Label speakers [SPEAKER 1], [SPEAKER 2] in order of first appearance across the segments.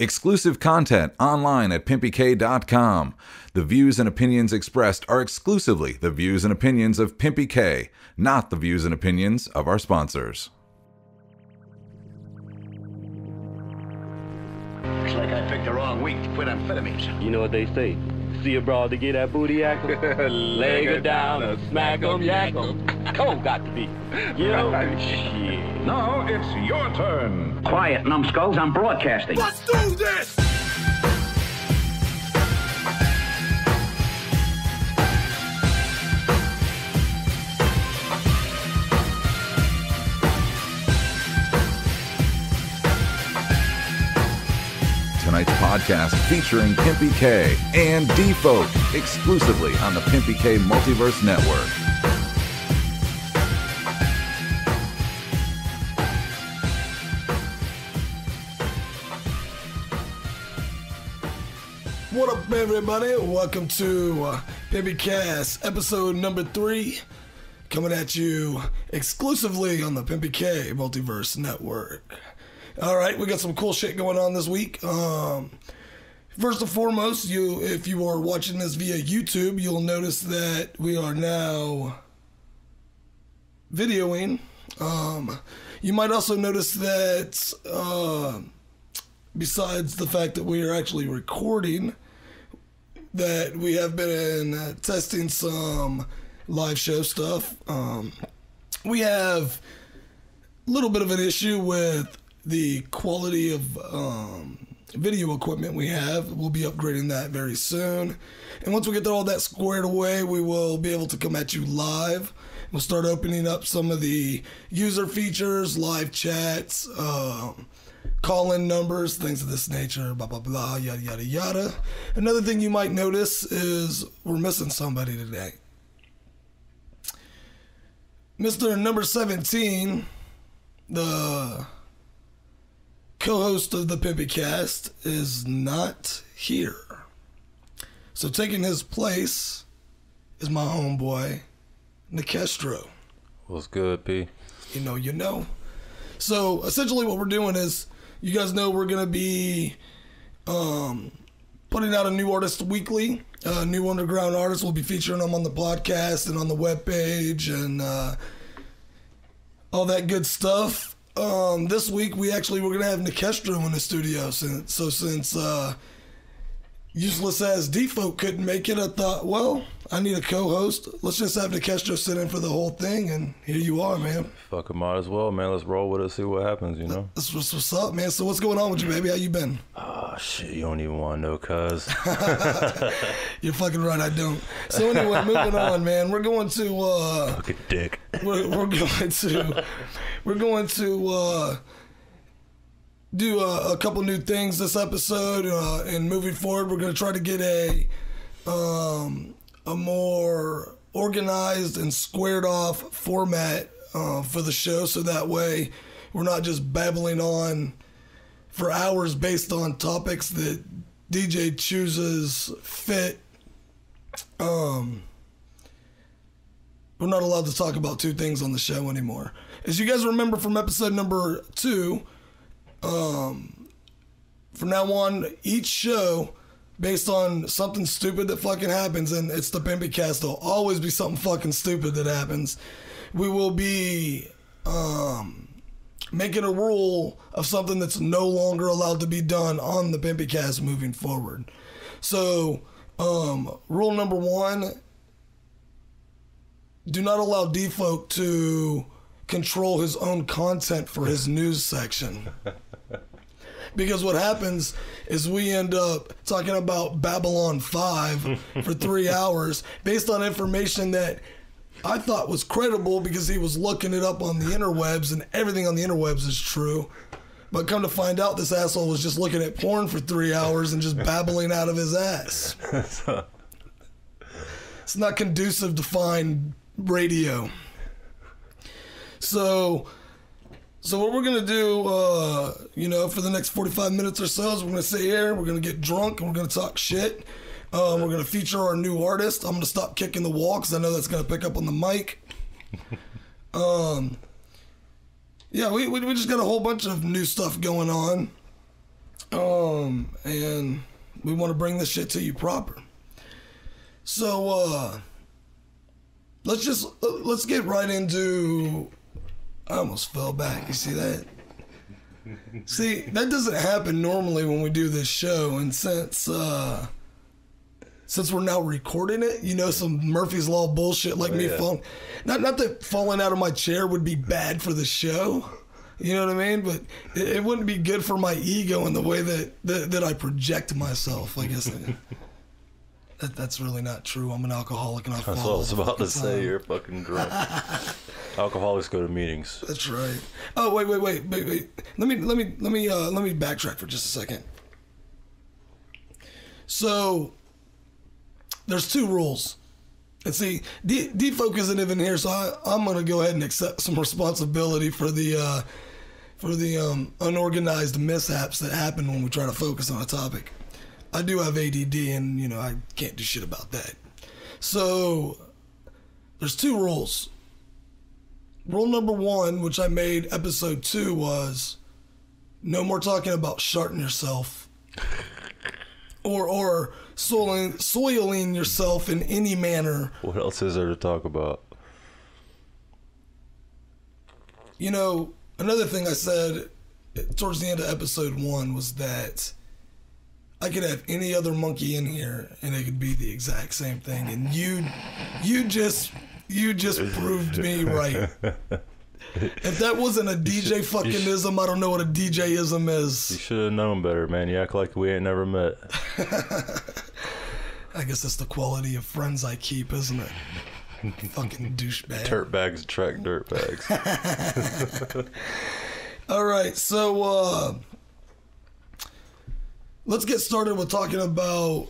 [SPEAKER 1] Exclusive content online at PimpyK.com. The views and opinions expressed are exclusively the views and opinions of PimpyK, not the views and opinions of our sponsors.
[SPEAKER 2] Looks like I picked the wrong week to quit amphetamines.
[SPEAKER 3] You know what they say. See a broad to get that booty act 'em. Leg her down or smack 'em, yak 'em. Cole got to be. You know? Shit.
[SPEAKER 4] Now it's your turn.
[SPEAKER 2] Quiet, numbskulls, I'm broadcasting.
[SPEAKER 4] Let's do this!
[SPEAKER 1] Tonight's podcast featuring PimpyK and DFolk exclusively on the PimpyK Multiverse Network.
[SPEAKER 5] What up, everybody? Welcome to PimpyCast, episode number 3, coming at you exclusively on the PimpyK Multiverse Network. All right, we got some cool shit going on this week. First and foremost, if you are watching this via YouTube, you'll notice that we are now videoing. You might also notice that besides the fact that we are actually recording, that we have been testing some live show stuff. We have a little bit of an issue with the quality of video equipment we have. We'll be upgrading that very soon. And once we get all that squared away, we will be able to come at you live. We'll start opening up some of the user features, live chats, call-in numbers, things of this nature, blah, blah, blah, yada, yada, yada. Another thing you might notice is we're missing somebody today. Mr. Number 17, the co-host of the PimpyCast, is not here. So taking his place is my homeboy, Nekestro.
[SPEAKER 6] What's good, P?
[SPEAKER 5] You know. So essentially what we're doing is, you guys know we're going to be putting out a new artist weekly. New underground artists. We'll be featuring them on the podcast and on the webpage and all that good stuff. This week we're going to have Nekestro in the studio. Since useless ass DFolk couldn't make it, I thought, well, I need a co-host. Let's just have Nekestro sit in for the whole thing, and here you are, man.
[SPEAKER 6] Fuck it, might as well, man. Let's roll with it, see what happens, you know?
[SPEAKER 5] That's what's up, man. So what's going on with you, baby? How you been?
[SPEAKER 6] Oh, shit, you don't even want to know, cuz.
[SPEAKER 5] You're fucking right, I don't. So anyway, moving on, man. We're going to...
[SPEAKER 6] Look at dick.
[SPEAKER 5] We're going to do a couple new things this episode, and moving forward, we're going to try to get a more organized and squared off format for the show, so that way we're not just babbling on for hours based on topics that DJ chooses fit. We're not allowed to talk about two things on the show anymore. As you guys remember from episode number 2, from now on, each show, based on something stupid that fucking happens, and it's the PimpyCast, there'll always be something fucking stupid that happens. We will be making a rule of something that's no longer allowed to be done on the PimpyCast moving forward. So, rule number 1, do not allow DFolk to control his own content for his news section. Because what happens is we end up talking about Babylon 5 for 3 hours based on information that I thought was credible because he was looking it up on the interwebs, and everything on the interwebs is true. But come to find out, this asshole was just looking at porn for 3 hours and just babbling out of his ass. It's not conducive to fine radio. So what we're going to do, for the next 45 minutes or so is we're going to sit here, we're going to get drunk, and we're going to talk shit. We're going to feature our new artist. I'm going to stop kicking the wall because I know that's going to pick up on the mic. We just got a whole bunch of new stuff going on. And we want to bring this shit to you proper. So, let's get right into. I almost fell back. You see that? See, that doesn't happen normally when we do this show, and since we're now recording it, some Murphy's Law bullshit like me falling. Not that falling out of my chair would be bad for the show, you know what I mean? But it wouldn't be good for my ego in the way that I project myself. I guess that's really not true. I'm an alcoholic and I fall.
[SPEAKER 6] That's what I was about to say. You're fucking drunk. Alcoholics go to meetings.
[SPEAKER 5] That's right. Oh wait. Let me backtrack for just a second. So there's two rules. And see, DFolk isn't even here, so I'm gonna go ahead and accept some responsibility for the unorganized mishaps that happen when we try to focus on a topic. I do have ADD, and I can't do shit about that. So there's two rules. Rule number 1, which I made episode 2, was no more talking about sharting yourself or soiling yourself in any manner.
[SPEAKER 6] What else is there to talk about?
[SPEAKER 5] Another thing I said towards the end of episode 1 was that I could have any other monkey in here and it could be the exact same thing, and you just proved me right. If that wasn't a DJ fucking-ism, I don't know what a DJ-ism is.
[SPEAKER 6] You should have known better, man. You act like we ain't never met.
[SPEAKER 5] I guess that's the quality of friends I keep, isn't it? Fucking douchebag.
[SPEAKER 6] Dirtbags attract dirtbags.
[SPEAKER 5] All right, so let's get started with talking about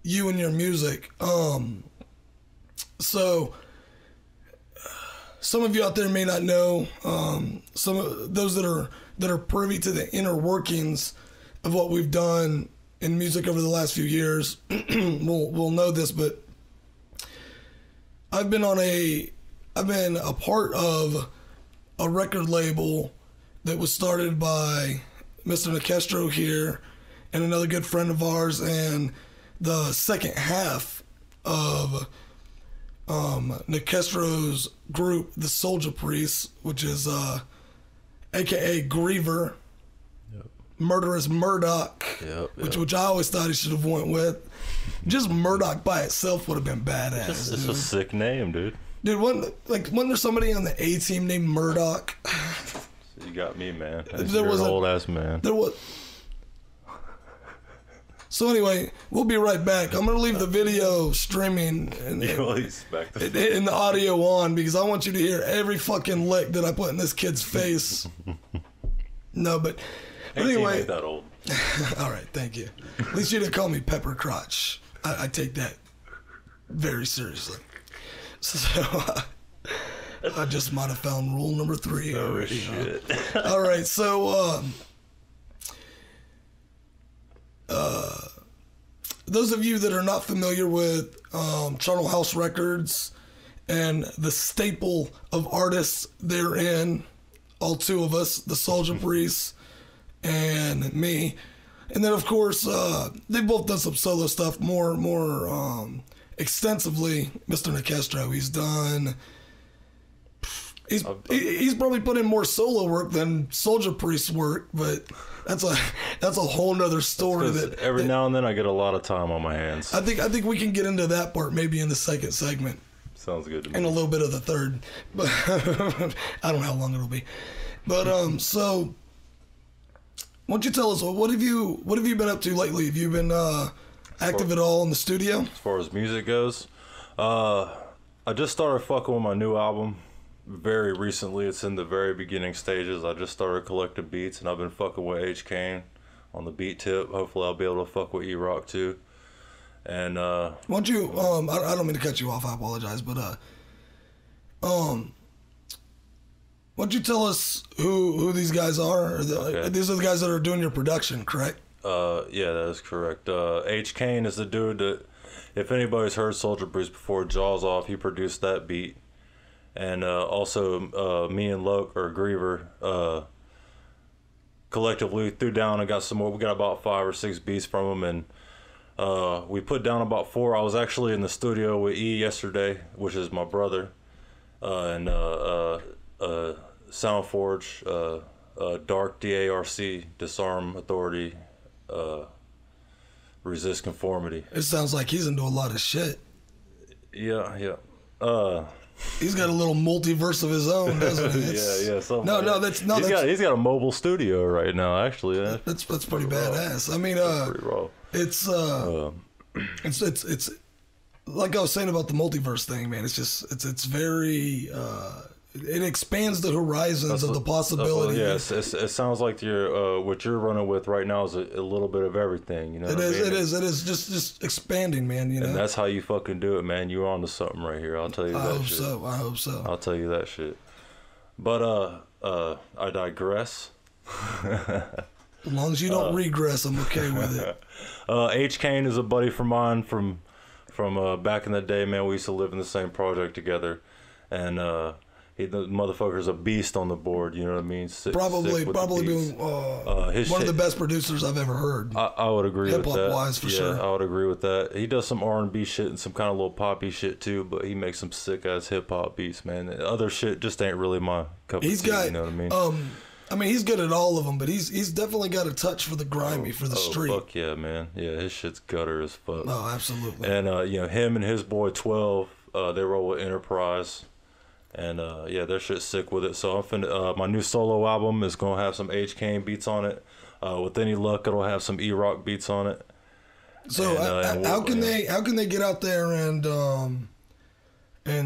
[SPEAKER 5] you and your music. So some of you out there may not know. Some of those that are privy to the inner workings of what we've done in music over the last few years will know this. But I've been a part of a record label that was started by Mr. Nekestro here and another good friend of ours, and the second half of Nekestro's group, the Souljah Priests, which is aka Griever, Murderous Murdoch, which I always thought he should have went with. Just Murdoch by itself would have been badass.
[SPEAKER 6] It's a sick name, dude.
[SPEAKER 5] Dude, wasn't there somebody on the A team named Murdoch?
[SPEAKER 6] You got me, man.
[SPEAKER 5] There was
[SPEAKER 6] an old ass man.
[SPEAKER 5] There was. So anyway, we'll be right back. I'm gonna leave the video streaming and the audio on because I want you to hear every fucking lick that I put in this kid's face. No, but anyway.
[SPEAKER 6] Ain't that old.
[SPEAKER 5] All right, thank you. At least you didn't call me Pepper Crotch. I take that very seriously. So I just might have found rule number 3 already.
[SPEAKER 6] Shit.
[SPEAKER 5] All right, so those of you that are not familiar with Charnel House Records and the staple of artists therein, all 2 of us, the Souljah Priests and me, and then of course they've both done some solo stuff more extensively. Mr. Nekestro, he's probably put in more solo work than Souljah Priests work, but that's a whole nother story. That
[SPEAKER 6] every now and then I get a lot of time on my hands.
[SPEAKER 5] I think we can get into that part maybe in the second segment.
[SPEAKER 6] Sounds good to me.
[SPEAKER 5] And a little bit of the third, but I don't know how long it'll be. But so why don't you tell us what have you been up to lately? Have you been active at all in the studio?
[SPEAKER 6] As far as music goes, I just started fucking with my new album very recently. It's in the very beginning stages. I just started collecting beats, and I've been fucking with H. Kane on the beat tip. Hopefully I'll be able to fuck with E-Rock too. And why
[SPEAKER 5] don't you I don't mean to cut you off, I apologize, but why don't you tell us who these guys are?
[SPEAKER 6] Okay.
[SPEAKER 5] These are the guys that are doing your production, correct?
[SPEAKER 6] Yeah, that is correct. H. Kane is the dude that, if anybody's heard Souljah Priests before, Jaws Off, he produced that beat. And also me and Loke, or Griever, collectively threw down and got some more. We got about 5 or 6 beats from him, and we put down about 4. I was actually in the studio with E yesterday, which is my brother, and Soundforge, Dark, DARC, Disarm Authority, Resist Conformity.
[SPEAKER 5] It sounds like he's into a lot of shit.
[SPEAKER 6] Yeah.
[SPEAKER 5] He's got a little multiverse of his own, doesn't he?
[SPEAKER 6] He's got a mobile studio right now, actually.
[SPEAKER 5] That's pretty badass. I mean,
[SPEAKER 6] pretty raw.
[SPEAKER 5] It's like I was saying about the multiverse thing, man. It's very it expands the horizons of the possibility.
[SPEAKER 6] Yes, it sounds like what you're running with right now is a little bit of everything. You know,
[SPEAKER 5] it is just expanding, man. You know,
[SPEAKER 6] and that's how you fucking do it, man. You're onto something right here. I'll tell you that.
[SPEAKER 5] I hope so.
[SPEAKER 6] I'll tell you that shit. But I digress.
[SPEAKER 5] As long as you don't regress, I'm okay with it.
[SPEAKER 6] H. Kane is a buddy from mine from back in the day, man. We used to live in the same project together, and the motherfucker's a beast on the board. You know what I mean?
[SPEAKER 5] Probably being one of the best producers I've ever heard.
[SPEAKER 6] I would agree with that.
[SPEAKER 5] Hip-hop wise, for sure.
[SPEAKER 6] I would agree with that. He does some R&B shit and some kind of little poppy shit too, but he makes some sick ass hip hop beats, man. The other shit just ain't really my cup of tea. You know what I mean?
[SPEAKER 5] He's good at all of them, but he's definitely got a touch for the grimy, for the street.
[SPEAKER 6] Fuck yeah, man. Yeah, his shit's gutter as fuck.
[SPEAKER 5] Oh, absolutely.
[SPEAKER 6] And him and his boy 12, they roll with Enterprise. And their shit's sick with it. So I'm finna, my new solo album is gonna have some H. Kane beats on it. With any luck, it'll have some E-Rock beats on it.
[SPEAKER 5] So how can they get out there and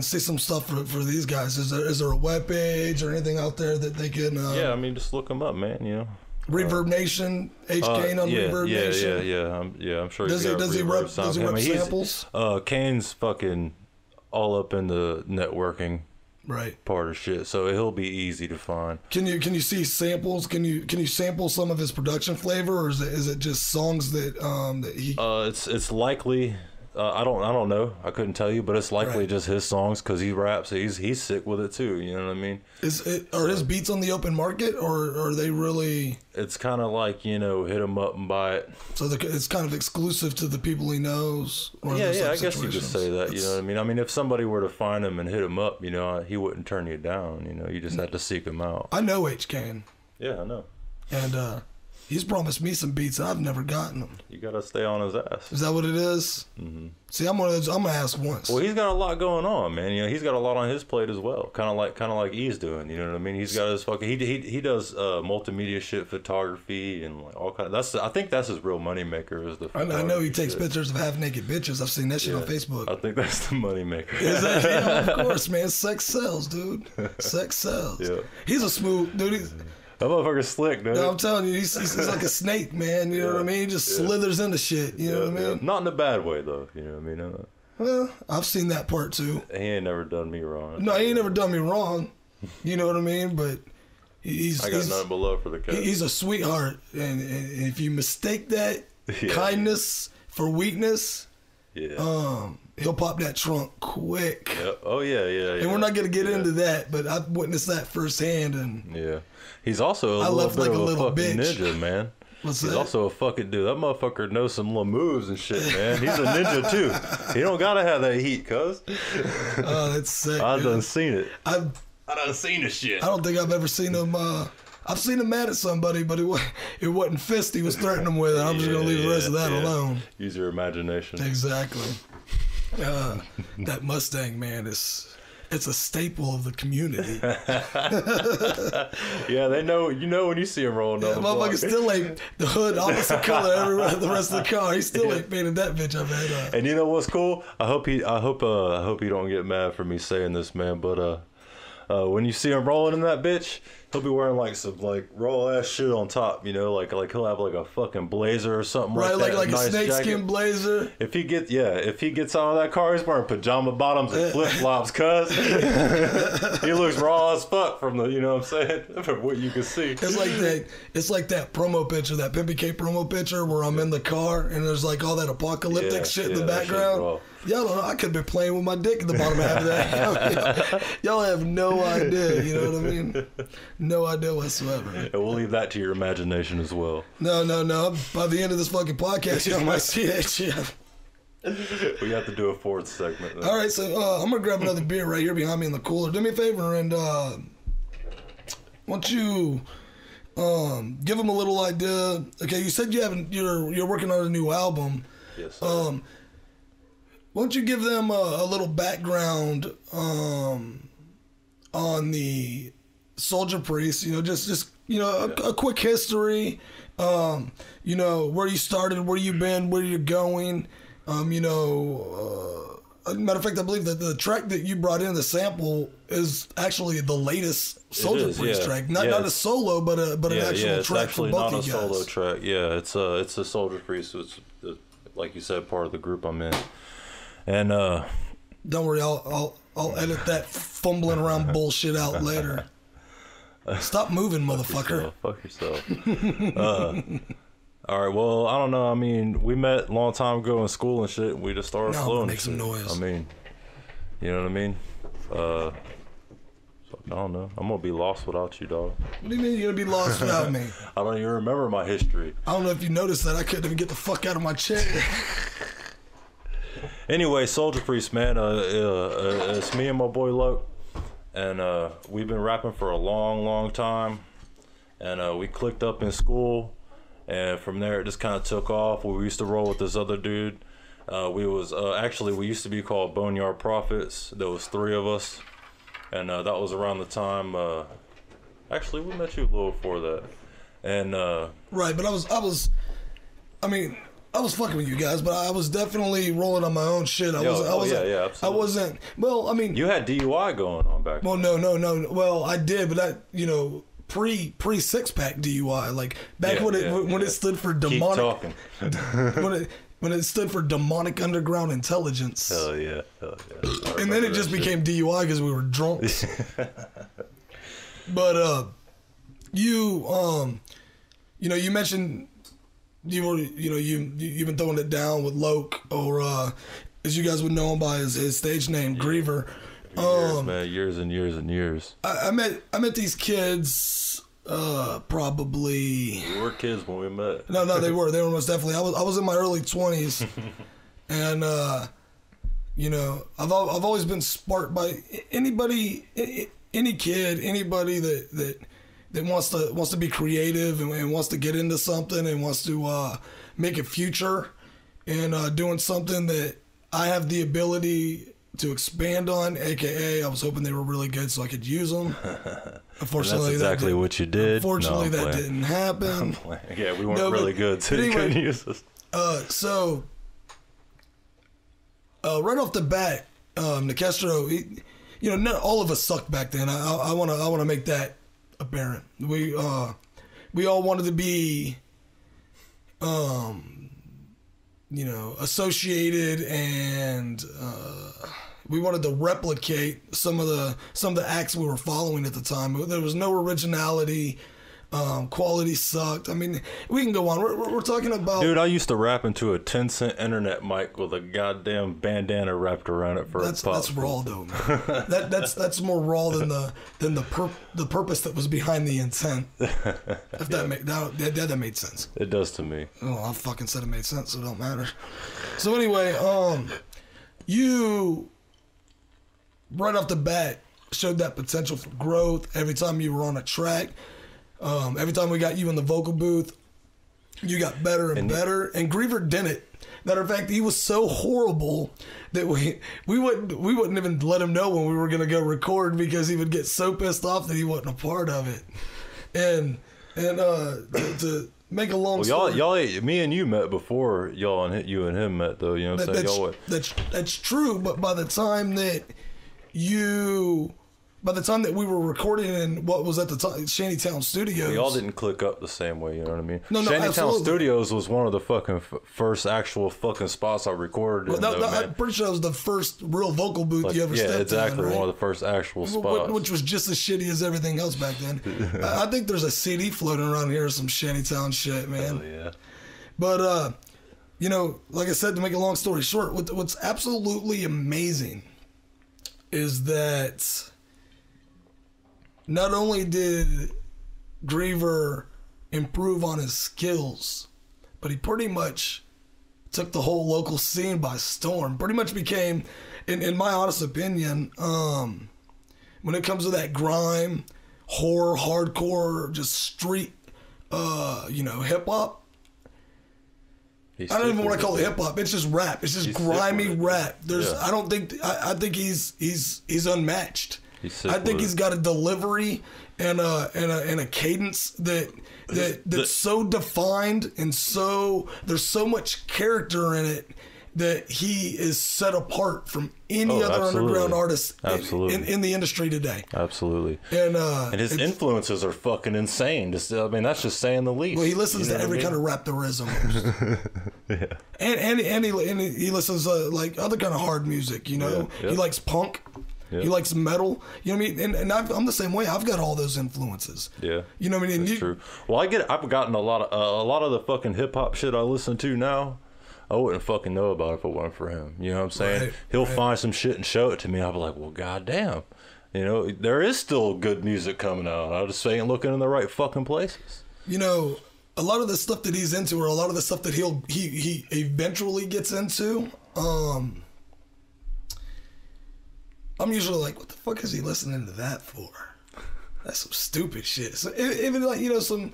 [SPEAKER 5] see some stuff for these guys? Is there a webpage or anything out there that they can?
[SPEAKER 6] I mean, just look them up, man. You know,
[SPEAKER 5] Reverb Nation, H. Kane on Reverb Nation.
[SPEAKER 6] I'm sure.
[SPEAKER 5] Does he rep samples?
[SPEAKER 6] Kane's fucking all up in the networking.
[SPEAKER 5] Right.
[SPEAKER 6] Part of shit, so he'll be easy to find.
[SPEAKER 5] Can you see samples? Can you sample some of his production flavor, or is it just songs that he?
[SPEAKER 6] It's likely. I don't know. I couldn't tell you, but it's likely just his songs because he raps. He's sick with it too. You know what I mean?
[SPEAKER 5] Are his beats on the open market, or are they really?
[SPEAKER 6] It's kind of like hit him up and buy it.
[SPEAKER 5] So it's kind of exclusive to the people he knows.
[SPEAKER 6] Yeah. I guess you could say that. You know what I mean? I mean, if somebody were to find him and hit him up, he wouldn't turn you down. You just have to seek him out.
[SPEAKER 5] I know H. Kane.
[SPEAKER 6] Yeah, I know.
[SPEAKER 5] And he's promised me some beats and I've never gotten them.
[SPEAKER 6] You gotta stay on his ass.
[SPEAKER 5] Is that what it is? Mm-hmm. See, I'm one of those. I'm gonna ask once.
[SPEAKER 6] Well, he's got a lot going on, man. He's got a lot on his plate as well. Kind of like E's doing. You know what I mean? He's got his fucking. He does multimedia shit, photography, and like all kind of. I think that's his real moneymaker. Is the.
[SPEAKER 5] I know he takes pictures of half naked bitches. I've seen that shit on Facebook.
[SPEAKER 6] I think that's the moneymaker.
[SPEAKER 5] Is that? Yeah, of course, man. Sex sells, dude. Sex sells.
[SPEAKER 6] Yeah.
[SPEAKER 5] He's a smooth dude.
[SPEAKER 6] That motherfucker's slick, dude.
[SPEAKER 5] No, I'm telling you, he's like a snake, man. You know what I mean? He just slithers into shit. You know what I mean?
[SPEAKER 6] Not in a bad way, though. You know what I mean?
[SPEAKER 5] Well, I've seen that part, too.
[SPEAKER 6] He ain't never done me wrong.
[SPEAKER 5] No, he ain't never done me wrong. You know what I mean? But
[SPEAKER 6] I got nothing but love for the cat.
[SPEAKER 5] He's a sweetheart. And if you mistake that kindness for weakness, he'll pop that trunk quick.
[SPEAKER 6] Yep. Oh, yeah.
[SPEAKER 5] And we're not going to get into that, but I've witnessed that firsthand. And
[SPEAKER 6] yeah. He's also a little bit of a fucking ninja, man. He's also a fucking dude. That motherfucker knows some little moves and shit, man. He's a ninja too. He don't gotta have that heat, cuz.
[SPEAKER 5] Oh, that's sick.
[SPEAKER 6] I done seen it.
[SPEAKER 5] I
[SPEAKER 6] done seen the shit.
[SPEAKER 5] I don't think I've ever seen him. I've seen him mad at somebody, but it wasn't fist he was threatening them with. I'm just gonna leave the rest of that alone.
[SPEAKER 6] Use your imagination.
[SPEAKER 5] Exactly. That Mustang, man, it's a staple of the community.
[SPEAKER 6] Yeah, they know. You know when you see him rolling down the block.
[SPEAKER 5] Motherfucker still ain't the hood opposite color the rest of the car. He still ain't painted that bitch up head.
[SPEAKER 6] And you know what's cool? I hope he don't get mad for me saying this, man. But when you see him rolling in that bitch, he'll be wearing like some like raw ass shit on top, like he'll have like a fucking blazer or something like that.
[SPEAKER 5] Right, like
[SPEAKER 6] nice
[SPEAKER 5] a snakeskin blazer.
[SPEAKER 6] If he gets out of that car, he's wearing pajama bottoms and flip flops, cuz he looks raw as fuck from the, you know what I'm saying, from what you can see.
[SPEAKER 5] It's like that promo picture, that PimpyCast promo picture where I'm in the car and there's like all that apocalyptic shit in the background. Y'all don't know, I could be playing with my dick at the bottom half of that. Y'all have no idea, you know what I mean? No idea whatsoever.
[SPEAKER 6] And we'll leave that to your imagination as well.
[SPEAKER 5] No. By the end of this fucking podcast, y'all might see that shit.
[SPEAKER 6] We have to do a fourth segment. Then.
[SPEAKER 5] All right, so I'm going to grab another beer right here behind me in the cooler. Do me a favor and why don't you give them a little idea. Okay, you said you're working on a new album.
[SPEAKER 6] Yes, sir.
[SPEAKER 5] Why don't you give them a little background on the Souljah Priests? You know, just a quick history. Where you started, where you've been, where you're going. Matter of fact, I believe that the track that you brought in, the sample, is actually the latest Souljah Priest track. Not a solo, but an actual track for both of you guys.
[SPEAKER 6] Not a solo track. Yeah, it's a Souljah Priest. It's like you said, part of the group I'm in. And
[SPEAKER 5] don't worry, I'll edit that fumbling around bullshit out later. Stop moving, motherfucker.
[SPEAKER 6] Fuck yourself. All right, well, I don't know. I mean, we met a long time ago in school and shit. And we just started flowing.
[SPEAKER 5] Make some noise.
[SPEAKER 6] I mean, you know what I mean? So, I don't know. I'm going to be lost without you, dog.
[SPEAKER 5] What do you mean you're going to be lost without me?
[SPEAKER 6] I don't even remember my history.
[SPEAKER 5] I don't know if you noticed that. I couldn't even get the fuck out of my chair.
[SPEAKER 6] Anyway, Souljah Priests, man. It's me and my boy Loke. And we've been rapping for a long, long time. And we clicked up in school. And from there, it just kind of took off. We used to roll with this other dude. We used to be called Boneyard Prophets. There was 3 of us. And that was around the time, actually, we met you a little before that. And
[SPEAKER 5] right, but I was fucking with you guys, but I was definitely rolling on my own shit.
[SPEAKER 6] Absolutely.
[SPEAKER 5] I wasn't. Well, I mean,
[SPEAKER 6] you had DUI going on back then.
[SPEAKER 5] Well, no. Well, I did, but that pre 6-pack DUI, like back when it stood for demonic.
[SPEAKER 6] Keep talking.
[SPEAKER 5] when it stood for demonic underground intelligence.
[SPEAKER 6] Hell yeah.
[SPEAKER 5] And then it just became DUI because we were drunks. But you mentioned you've been throwing it down with Loke, or as you guys would know him by his stage name, Griever.
[SPEAKER 6] Years and years and years.
[SPEAKER 5] I met these kids probably.
[SPEAKER 6] We were kids when we met.
[SPEAKER 5] No, they were most definitely. I was in my early 20s, and I've always been sparked by any kid, anybody that wants to be creative and wants to get into something and wants to make a future and doing something that I have the ability to expand on, aka I was hoping they were really good so I could use them. Unfortunately,
[SPEAKER 6] that's exactly what you did.
[SPEAKER 5] Unfortunately, that didn't happen.
[SPEAKER 6] Yeah, we weren't really good, so you couldn't use us.
[SPEAKER 5] So right off the bat, Nekestro, not all of us sucked back then. I want to make that apparent. We all wanted to be associated, and we wanted to replicate some of the acts we were following at the time. There was no originality. Quality sucked. I mean, we can go on. We're talking about.
[SPEAKER 6] Dude, I used to rap into a 10-cent internet mic with a goddamn bandana wrapped around it for a pop.
[SPEAKER 5] That's raw though, man. that's more raw than the purpose that was behind the intent. If that made sense.
[SPEAKER 6] It does to me.
[SPEAKER 5] Oh, I fucking said it made sense, so it don't matter. So anyway, you right off the bat showed that potential for growth every time you were on a track. Every time we got you in the vocal booth, you got better and better. And Griever didn't. Matter of fact, he was so horrible that we wouldn't even let him know when we were gonna go record, because he would get so pissed off that he wasn't a part of it. And to make a long story,
[SPEAKER 6] y'all, me and you met before you and him met, though. You know what I'm saying?
[SPEAKER 5] That's true. But by the time that we were recording in what was at the time Shantytown Studios,
[SPEAKER 6] we all didn't click up the same way. You know what I mean?
[SPEAKER 5] No,
[SPEAKER 6] Shantytown Studios was one of the fucking first actual fucking spots I recorded.
[SPEAKER 5] I'm pretty sure that was the first real vocal booth you ever stepped in.
[SPEAKER 6] Yeah, exactly.
[SPEAKER 5] Right?
[SPEAKER 6] One of the first actual spots,
[SPEAKER 5] which was just as shitty as everything else back then. I think there's a CD floating around here of some Shantytown shit, man.
[SPEAKER 6] Hell yeah.
[SPEAKER 5] But like I said, to make a long story short, what's absolutely amazing is that not only did Griever improve on his skills, but he pretty much took the whole local scene by storm. Pretty much became, in my honest opinion, when it comes to that grime, horror, hardcore, just street, hip hop. I don't even want to call it hip hop. It's just rap. It's just grimy rap. I think he's unmatched. I think he's got a delivery and a cadence that's so defined and so there's so much character in it that he is set apart from any other underground artist in the industry today.
[SPEAKER 6] Absolutely. And his influences are fucking insane. That's just saying the least.
[SPEAKER 5] Well, he listens to every kind of rap there is almost.
[SPEAKER 6] Yeah.
[SPEAKER 5] And he listens to like other kind of hard music, you know. Yeah. He likes punk. Yeah. He likes metal. You know what I mean? And I'm the same way. I've got all those influences. Yeah. You know what I mean?
[SPEAKER 6] That's true. Well, I've gotten a lot of the fucking hip hop shit I listen to now. I wouldn't fucking know about it if it weren't for him. You know what I'm saying? Right, He'll find some shit and show it to me. I'll be like, well, goddamn. You know, there is still good music coming out. I just ain't looking in the right fucking places.
[SPEAKER 5] You know, a lot of the stuff that he's into, or a lot of the stuff that he eventually gets into, I'm usually like, what the fuck is he listening to that for? That's some stupid shit. So even like, you know, some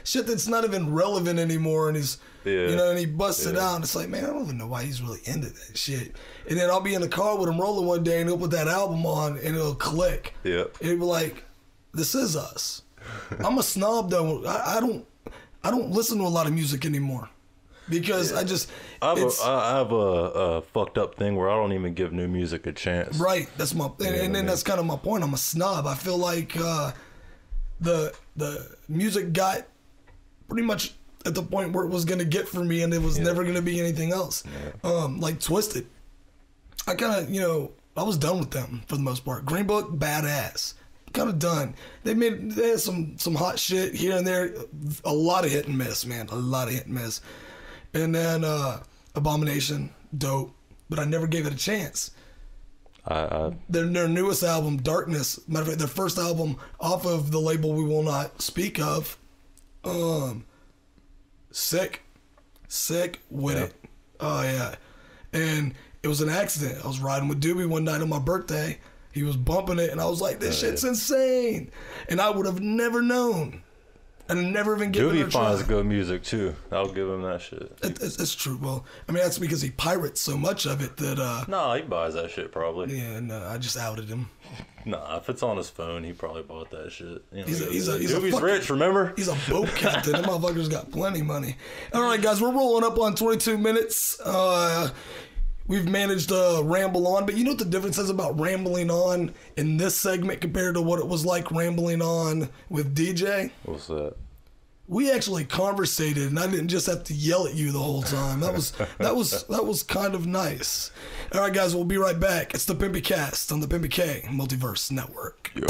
[SPEAKER 5] shit that's not even relevant anymore, and he's and he busts it out, and it's like, man, I don't even know why he's really into that shit. And then I'll be in the car with him rolling one day, and he'll put that album on, and it'll click. Yeah. And he'll be like, this is us. I'm a snob though. I don't listen to a lot of music anymore. Because I have a fucked up thing where I don't even give new music a chance. Right, that's my and then that's kind of my point. I'm a snob. I feel like the music got pretty much at the point where it was gonna get for me, and it was never gonna be anything else. Yeah. Like Twisted, I kind of I was done with them for the most part. Green Book, badass. Kind of done. They had some hot shit here and there. A lot of hit and miss, man. A lot of hit and miss. And then Abomination, dope, but I never gave it a chance. Their newest album, Darkness, matter of fact, their first album off of the label we will not speak of, sick with it. Oh yeah, and it was an accident. I was riding with Doobie one night on my birthday. He was bumping it, and I was like, "This shit's insane," and I would have never known. And never even given it a try. Doobie finds good music too. I'll give him that shit. It's true. Well, I mean, that's because he pirates so much of it that.
[SPEAKER 6] No, he buys that shit probably.
[SPEAKER 5] Yeah, no, I just outed him.
[SPEAKER 6] Nah, if it's on his phone, he probably bought that shit. You know,
[SPEAKER 5] he's
[SPEAKER 6] Doobie's rich, remember?
[SPEAKER 5] He's a boat captain. That motherfucker's got plenty of money. All right, guys, we're rolling up on 22 minutes. We've managed to ramble on, but you know what the difference is about rambling on in this segment compared to what it was like rambling on with DJ?
[SPEAKER 6] What's that?
[SPEAKER 5] We actually conversated, and I didn't just have to yell at you the whole time. That was kind of nice. All right, guys, we'll be right back. It's the PimpyCast on the PimpyK Multiverse Network. Yeah.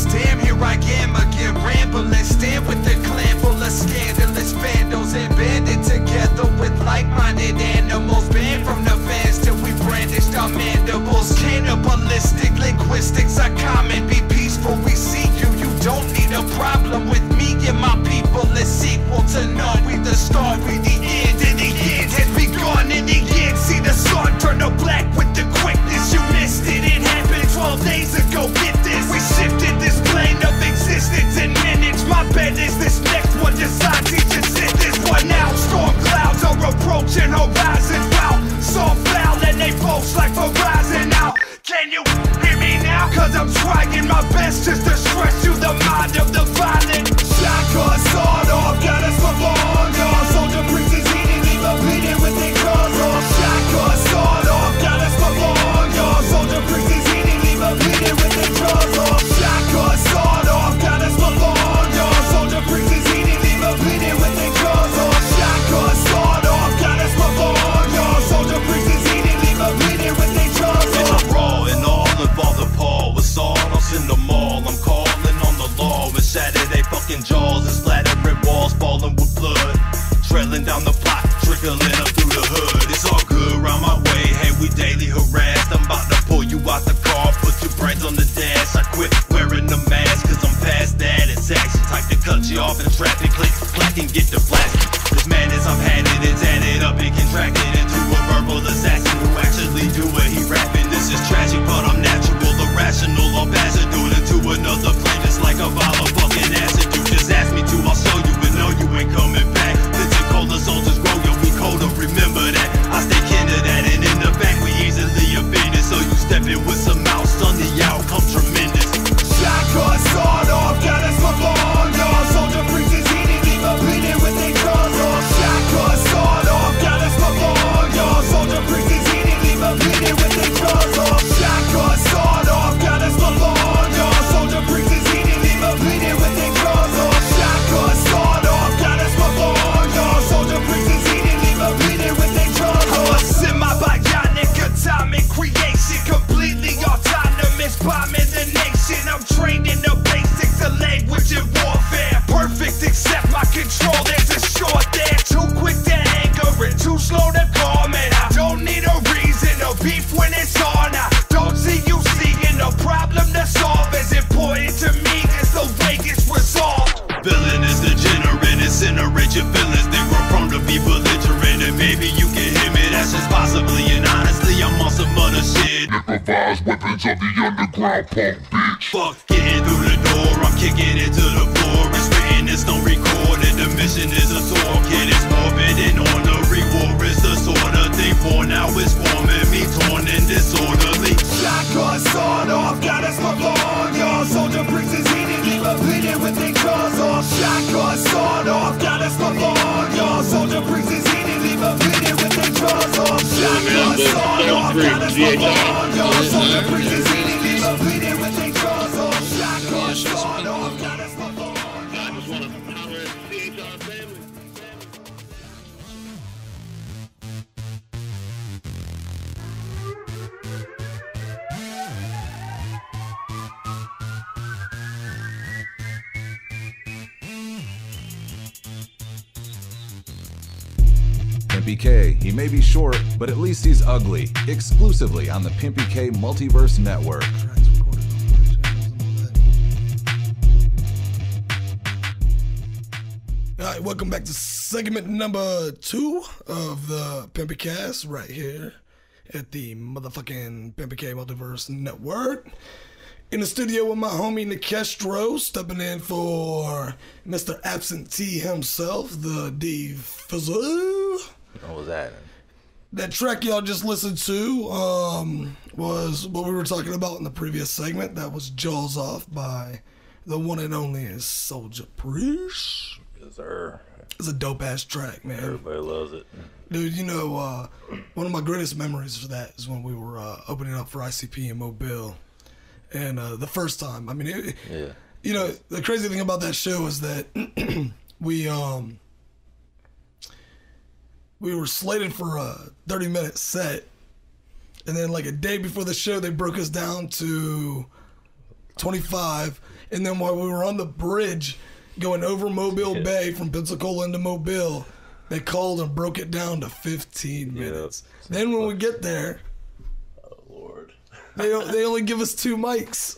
[SPEAKER 7] Damn, here I am again, rambling, stand with a clan full of scandalous vandals and banded together with like-minded animals, banned from the fans till we brandished our mandibles. Cannibalistic linguistics are common, be peaceful, we see you, you don't need a problem with me and my people. It's equal to none, we the start, we the end, and the end has begun. In the end, see the sun turn to black with the quickness. You missed it, it happened 12 days ago, get this. We shifted this plane of existence in minutes. My bet is this next one decides he just sit this one out. Storm clouds are approaching horizons. Wow, so foul and they boast like Verizon. Now, can you hear me now? Cause I'm trying my best just to stress you the mind of the violent. Shotgun, sawed off, got us for long gone. Soldier Priests is eating, leave a bleeding with their claws off. Shotgun, sawed off, got us for long gone. Soldier Priests is eating, leave a bleeding with their claws off. Shotgun, sawed off, got us for long gone. Soldier Priests is eating, leave a bleeding with their claws off. Shotgun, sawed off, got us for long gone. Soldier Priests is eating, leave a bleeding with their claws off. In the raw and all involved the Paul with all else in the mall. I'm calling on the law with Saturday.
[SPEAKER 8] Televised weapons of the underground punk bitch.
[SPEAKER 7] Fuck getting through the door, I'm kicking it to the floor. It's written, it's no recorded. The mission is a talk, it is morbid and on the reward is the sort of thing. For now it's forming me, torn and disorderly. Shotgun sawed off, got us my long, y'all. Soldier Priests is eating, leave a bleeding with their jaws off. Shotgun sawed off, got us my long, y'all. Soldier Priests is eating, leave a bleeding with their jaws off. Shotgun sawed off, got us my long, y'all. Soldier Priests is eating, leave a bleeding with their jaws off. Shotgun sawed off, got us my long, y'all.
[SPEAKER 3] I just want to holler at CHR family.
[SPEAKER 1] PimpyK, he may be short, but at least he's ugly. Exclusively on the PimpyK Multiverse Network.
[SPEAKER 5] All right, welcome back to segment number 2 of the PimpyCast right here at the motherfucking PimpyK Multiverse Network. In the studio with my homie Nekestro, stepping in for Mr. Absentee himself, the DFolk.
[SPEAKER 6] What was that?
[SPEAKER 5] That track y'all just listened to was what we were talking about in the previous segment. That was Jaws Off by the one and only Souljah Priests.
[SPEAKER 6] Yes, sir.
[SPEAKER 5] It's a dope-ass track, man.
[SPEAKER 6] Everybody loves it.
[SPEAKER 5] Dude, you know, one of my greatest memories for that is when we were opening up for ICP in Mobile. And the first time, I mean, you know, the crazy thing about that show is that we were slated for a 30-minute set, and then like a day before the show, they broke us down to 25, and then while we were on the bridge going over Mobile Bay from Pensacola into Mobile, they called and broke it down to 15 minutes. Then when we get there, They only give us 2 mics.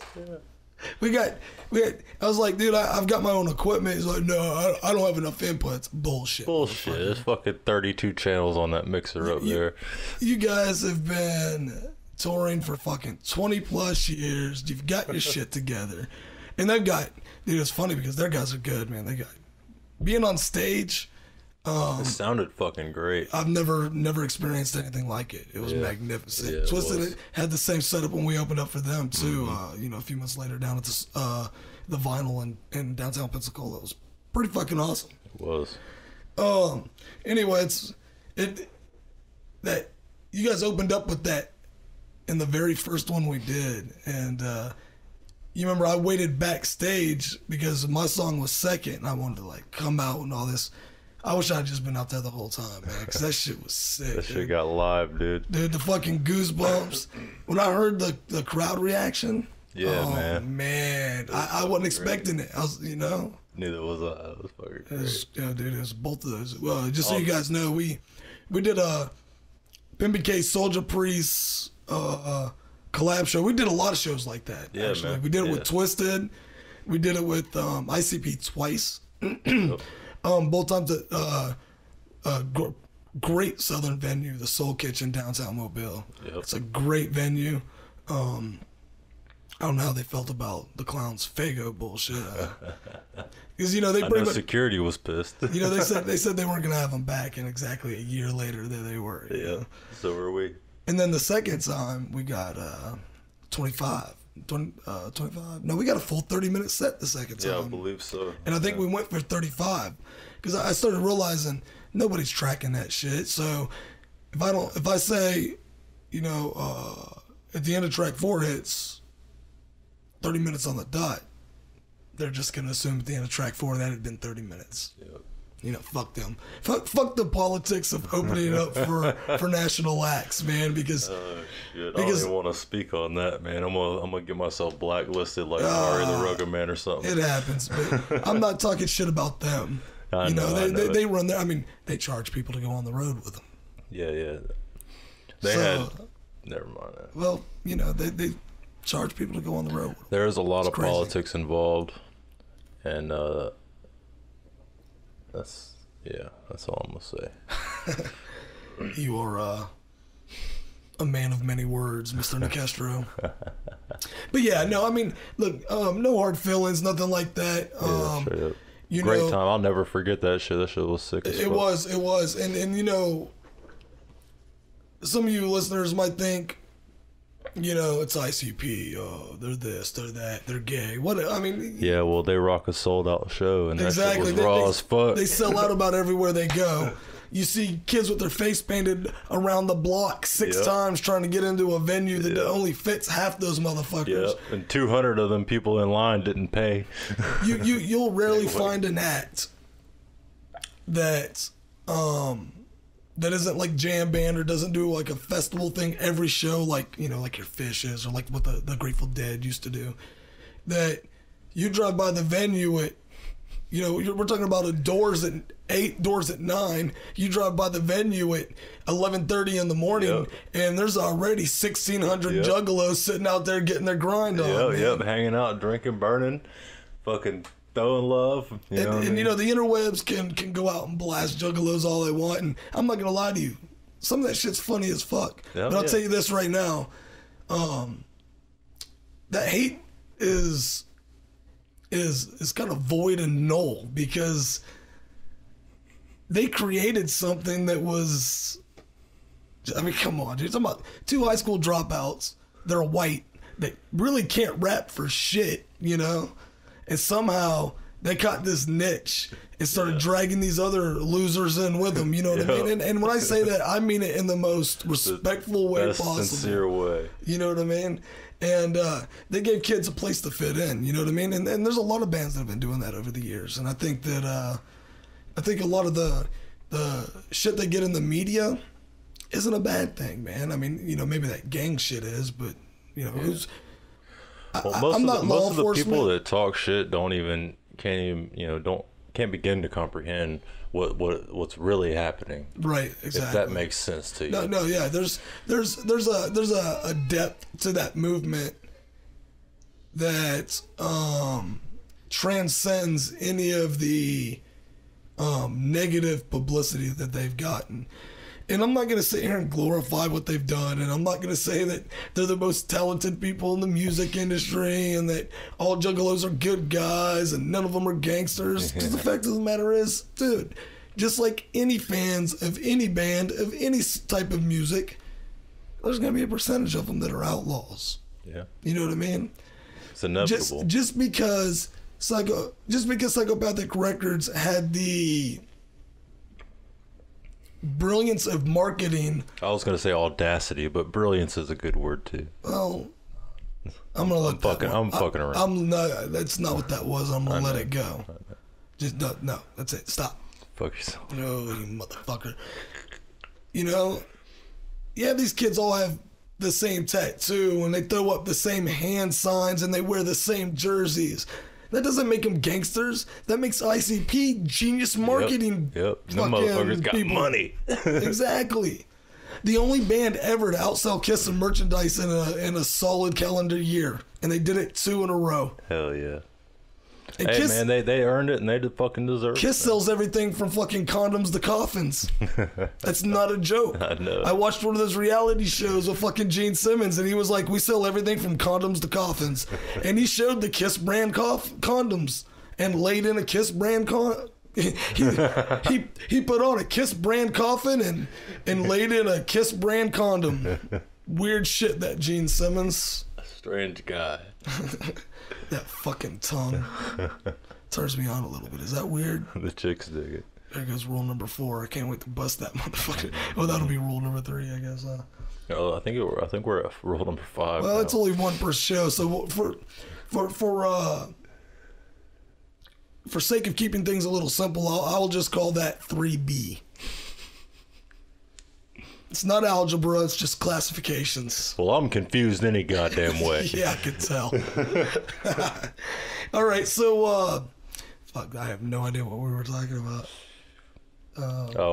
[SPEAKER 5] We got. I was like, dude, I've got my own equipment. He's like, no, I don't have enough inputs. Bullshit.
[SPEAKER 6] There's fucking 32 channels on that mixer up there.
[SPEAKER 5] You guys have been touring for fucking 20 plus years. You've got your shit together, and they've got. Dude, it's funny because their guys are good, man. They got being on stage.
[SPEAKER 6] It sounded fucking great.
[SPEAKER 5] I've never experienced anything like it. It was magnificent.
[SPEAKER 6] Yeah,
[SPEAKER 5] Twisted had the same setup when we opened up for them too. You know, a few months later down at the Vinyl in downtown Pensacola. It was pretty fucking awesome.
[SPEAKER 6] It was.
[SPEAKER 5] Anyway, that you guys opened up with that in the very first one we did, and you remember I waited backstage because my song was second, and I wanted to like come out and all this. I wish I'd just been out there the whole time, man, because that shit was sick.
[SPEAKER 6] That shit got live, dude.
[SPEAKER 5] Dude, the fucking goosebumps. When I heard the crowd reaction, man, I wasn't expecting it. I was, you know.
[SPEAKER 6] Neither was I. It was fucking great.
[SPEAKER 5] Yeah, dude, it was both of those. Well, just so you guys know, we did a PimpyK Souljah Priests collab show. We did a lot of shows like that, actually. Man. We did it with Twisted. We did it with ICP twice. Both times at great southern venue, the Soul Kitchen, downtown Mobile. Yep. It's a great venue. I don't know how they felt about the Clowns Fago bullshit. Because, you know, they pretty much,
[SPEAKER 6] security was pissed.
[SPEAKER 5] You know, they said they weren't going to have them back, and exactly a year later, there they were.
[SPEAKER 6] Yeah,
[SPEAKER 5] know?
[SPEAKER 6] So were we.
[SPEAKER 5] And then the second time, we got 25. 25. No, we got a full 30-minute set the second time.
[SPEAKER 6] Yeah, I believe so.
[SPEAKER 5] And I think we went for 35 because I started realizing nobody's tracking that shit. So if I say, you know, at the end of track 4 hits 30 minutes on the dot, they're just gonna assume at the end of track 4 that had been 30 minutes. Yep. You know, fuck them. Fuck the politics of opening it up for national acts, man. Because
[SPEAKER 6] shit, I don't even want to speak on that, man. I'm gonna get myself blacklisted like Ari the Rugged Man or something.
[SPEAKER 5] It happens, but I'm not talking shit about them.
[SPEAKER 6] I
[SPEAKER 5] you
[SPEAKER 6] know
[SPEAKER 5] they run their. I mean, they charge people to go on the road with them.
[SPEAKER 6] Yeah. They had. Never mind that.
[SPEAKER 5] Well, you know, they charge people to go on the road with them.
[SPEAKER 6] There's a lot of politics involved, and that's all I'm gonna say.
[SPEAKER 5] You are a man of many words, Mr. Nekestro. But yeah, no, I mean, look, no hard feelings, nothing like that.
[SPEAKER 6] Straight up. Great time. I'll never forget that shit. That shit was sick as fuck.
[SPEAKER 5] It was. And you know, some of you listeners might think, you know, it's ICP. Oh, they're this, they're that, they're gay. What? I mean,
[SPEAKER 6] yeah. Well, they rock a sold out show, and
[SPEAKER 5] exactly.
[SPEAKER 6] That shit was raw as fuck.
[SPEAKER 5] They sell out about everywhere they go. You see kids with their face painted around the block 6 times trying to get into a venue that only fits half those motherfuckers.
[SPEAKER 6] Yep. And 200 of them people in line didn't pay.
[SPEAKER 5] You'll rarely find an act that that isn't like jam band or doesn't do like a festival thing every show, like, you know, like your Fish is, or like what the Grateful Dead used to do. That you drive by the venue at, you know, we're talking about doors at 8, doors at 9. You drive by the venue at 11:30 in the morning, and there's already 1,600 juggalos sitting out there getting their grind on.
[SPEAKER 6] Hanging out, drinking, burning, fucking throwing love. You know,
[SPEAKER 5] the interwebs can go out and blast juggalos all they want, and I'm not gonna lie to you, some of that shit's funny as fuck. But I'll tell you this right now, that hate is kind of void and null, because they created something that was, I mean, come on, dude. Talking about 2 high school dropouts that are white that really can't rap for shit, you know? And somehow they caught this niche and started dragging these other losers in with them, you know what I mean? And when I say that, I mean it in the most respectful way possible.
[SPEAKER 6] Sincere way.
[SPEAKER 5] You know what I mean? And they gave kids a place to fit in, you know what I mean? And there's a lot of bands that have been doing that over the years. And I think that, I think a lot of the shit they get in the media isn't a bad thing, man. I mean, you know, maybe that gang shit is, but, you know, most
[SPEAKER 6] of the people that talk shit can't begin to comprehend what's really happening.
[SPEAKER 5] Right, exactly.
[SPEAKER 6] If that makes sense to you.
[SPEAKER 5] No, yeah. There's a depth to that movement that transcends any of the negative publicity that they've gotten. And I'm not going to sit here and glorify what they've done, and I'm not going to say that they're the most talented people in the music industry and that all juggalos are good guys and none of them are gangsters. Because the fact of the matter is, dude, just like any fans of any band, of any type of music, there's going to be a percentage of them that are outlaws.
[SPEAKER 6] Yeah.
[SPEAKER 5] You know what I mean?
[SPEAKER 6] It's inevitable.
[SPEAKER 5] Just because Psychopathic Records had the brilliance of marketing.
[SPEAKER 6] I was going to say audacity, but brilliance is a good word too.
[SPEAKER 5] Well, I'm going to let
[SPEAKER 6] I'm fucking around.
[SPEAKER 5] That's not what that was. I'm going to let it go. Just no, that's it. Stop.
[SPEAKER 6] Fuck yourself.
[SPEAKER 5] No, you motherfucker. You know, yeah, these kids all have the same tattoo and they throw up the same hand signs and they wear the same jerseys. That doesn't make them gangsters. That makes ICP genius marketing.
[SPEAKER 6] Yep. Them motherfuckers got money.
[SPEAKER 5] Exactly. The only band ever to outsell Kiss and merchandise in a solid calendar year, and they did it 2 in a row.
[SPEAKER 6] Hell yeah.
[SPEAKER 5] And
[SPEAKER 6] hey,
[SPEAKER 5] Kiss,
[SPEAKER 6] man, they earned it, and they fucking deserve it.
[SPEAKER 5] Kiss sells everything from fucking condoms to coffins. That's not a joke.
[SPEAKER 6] I know.
[SPEAKER 5] I watched one of those reality shows with fucking Gene Simmons, and he was like, we sell everything from condoms to coffins. And he showed the Kiss brand condoms and laid in a Kiss brand he put on a Kiss brand coffin and laid in a Kiss brand condom. Weird shit, that Gene Simmons.
[SPEAKER 6] Strange guy.
[SPEAKER 5] That fucking tongue turns me on a little bit. Is that weird?
[SPEAKER 6] The chicks dig it.
[SPEAKER 5] There goes rule number 4. I can't wait to bust that motherfucker. Oh, that'll be rule number 3, I guess.
[SPEAKER 6] Oh, I think we're at rule number 5.
[SPEAKER 5] Well,
[SPEAKER 6] now.
[SPEAKER 5] it's only one per show, so for sake of keeping things a little simple, I'll just call that 3B. It's not algebra, it's just classifications.
[SPEAKER 6] Well, I'm confused any goddamn way.
[SPEAKER 5] Yeah, I can tell. All right, so, fuck, I have no idea what we were talking about.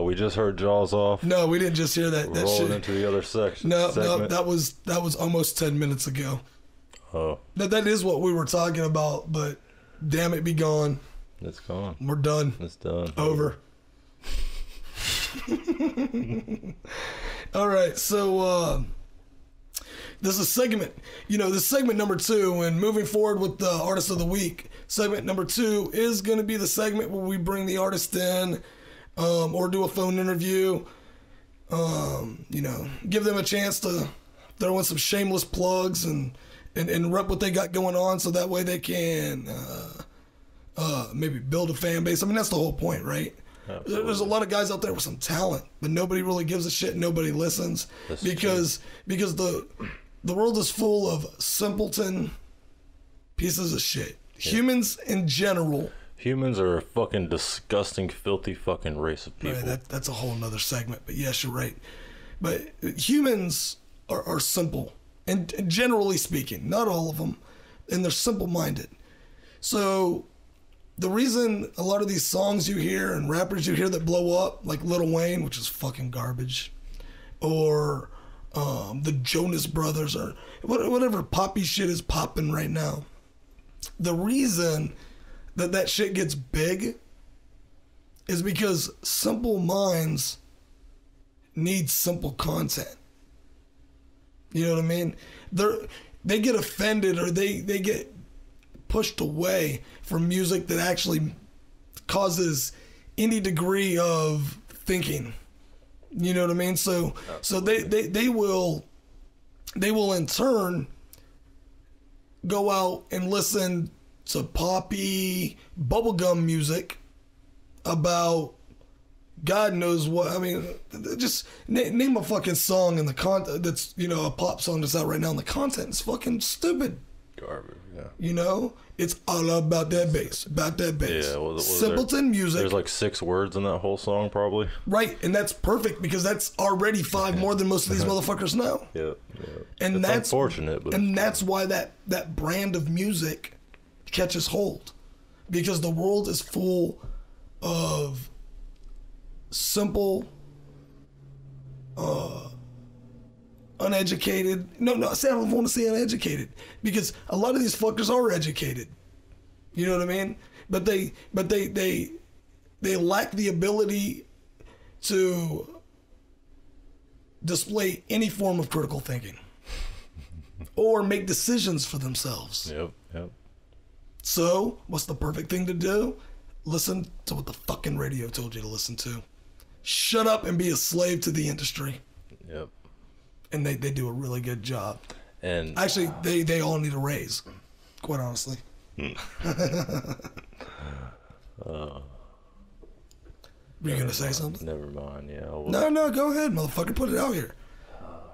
[SPEAKER 6] We just heard Jaws off.
[SPEAKER 5] No, we didn't just hear that
[SPEAKER 6] Rolling
[SPEAKER 5] shit.
[SPEAKER 6] into the other section.
[SPEAKER 5] No, that was almost 10 minutes ago.
[SPEAKER 6] Oh.
[SPEAKER 5] That is what we were talking about, but damn it, be gone.
[SPEAKER 6] It's gone.
[SPEAKER 5] We're done.
[SPEAKER 6] It's done.
[SPEAKER 5] Over. All right, so this is segment, this is segment number 2, and moving forward with the Artist of the Week, segment number 2 is going to be the segment where we bring the artist in, or do a phone interview, give them a chance to throw in some shameless plugs and rep what they got going on, so that way they can maybe build a fan base. I mean, that's the whole point, right? Absolutely. There's a lot of guys out there with some talent, but nobody really gives a shit. Nobody listens. That's because the world is full of simpleton pieces of shit. Yeah. Humans in general.
[SPEAKER 6] Humans are a fucking disgusting, filthy fucking race of people.
[SPEAKER 5] Right, that's a whole nother segment, but yes, you're right. But humans are simple, and generally speaking, not all of them, and they're simple-minded. So the reason a lot of these songs you hear and rappers you hear that blow up, like Lil Wayne, which is fucking garbage, or the Jonas Brothers, or whatever poppy shit is popping right now, the reason that shit gets big is because simple minds need simple content. You know what I mean? They get offended, or they get pushed away from music that actually causes any degree of thinking. You know what I mean? So they will in turn go out and listen to poppy bubblegum music about God knows what. I mean, just name a fucking song in the content that's, a pop song that's out right now, and the content is fucking stupid.
[SPEAKER 6] Garbage, yeah.
[SPEAKER 5] It's all about that bass,
[SPEAKER 6] Yeah,
[SPEAKER 5] simpleton music.
[SPEAKER 6] There's like 6 words in that whole song, probably.
[SPEAKER 5] Right, and that's perfect because that's already 5 more than most of these motherfuckers know.
[SPEAKER 6] Yeah.
[SPEAKER 5] And that's
[SPEAKER 6] unfortunate, but
[SPEAKER 5] and that's why that brand of music catches hold, because the world is full of simple, uneducated. No, I don't want to say uneducated, because a lot of these fuckers are educated. You know what I mean? But they lack the ability to display any form of critical thinking or make decisions for themselves.
[SPEAKER 6] Yep.
[SPEAKER 5] So, what's the perfect thing to do? Listen to what the fucking radio told you to listen to. Shut up and be a slave to the industry.
[SPEAKER 6] Yep.
[SPEAKER 5] And they do a really good job.
[SPEAKER 6] And
[SPEAKER 5] actually, they all need a raise, quite honestly.
[SPEAKER 6] Were
[SPEAKER 5] you going to say something?
[SPEAKER 6] Never mind, yeah.
[SPEAKER 5] No, go ahead, motherfucker. Put it out here.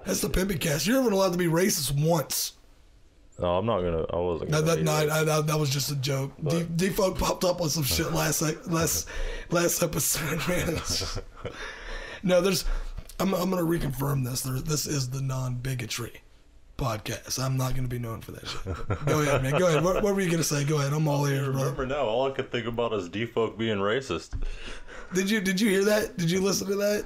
[SPEAKER 5] That's the PimpyCast. You're even allowed to be racist once.
[SPEAKER 6] No, I'm not gonna. I wasn't.
[SPEAKER 5] That was just a joke. DFolk popped up on some shit last episode, man. No, I'm gonna reconfirm this. This is the non-bigotry podcast. I'm not gonna be known for that shit. Go ahead, man. Go ahead. What were you gonna say? Go ahead. I'm all ears, bro.
[SPEAKER 6] Remember now, all I could think about is DFolk being racist.
[SPEAKER 5] Did you hear that? Did you listen to that?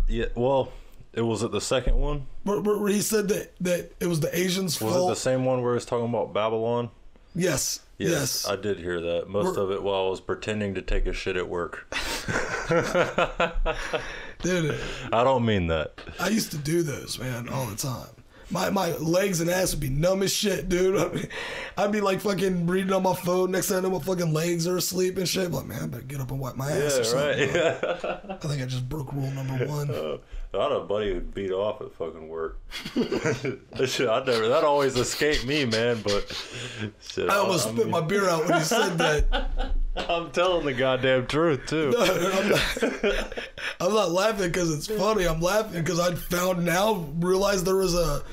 [SPEAKER 6] Yeah. Well, it was it the second one
[SPEAKER 5] where he said that it was the Asians' fault.
[SPEAKER 6] Was it the same one where he was talking about Babylon?
[SPEAKER 5] Yes.
[SPEAKER 6] I did hear that. Most of it while I was pretending to take a shit at work.
[SPEAKER 5] Dude,
[SPEAKER 6] I don't mean that.
[SPEAKER 5] I used to do those, man, all the time. My legs and ass would be numb as shit, dude. I'd be like fucking reading on my phone. Next thing I know, my fucking legs are asleep and shit. I'm like, man, I better get up and wipe my ass or something.
[SPEAKER 6] Right.
[SPEAKER 5] I think I just broke rule number 1.
[SPEAKER 6] I had a buddy who beat off at fucking work. That always escaped me, man. But shit,
[SPEAKER 5] I almost spit my beer out when he said that.
[SPEAKER 6] I'm telling the goddamn truth too.
[SPEAKER 5] No, I'm not laughing because it's funny. I'm laughing because I realized there was a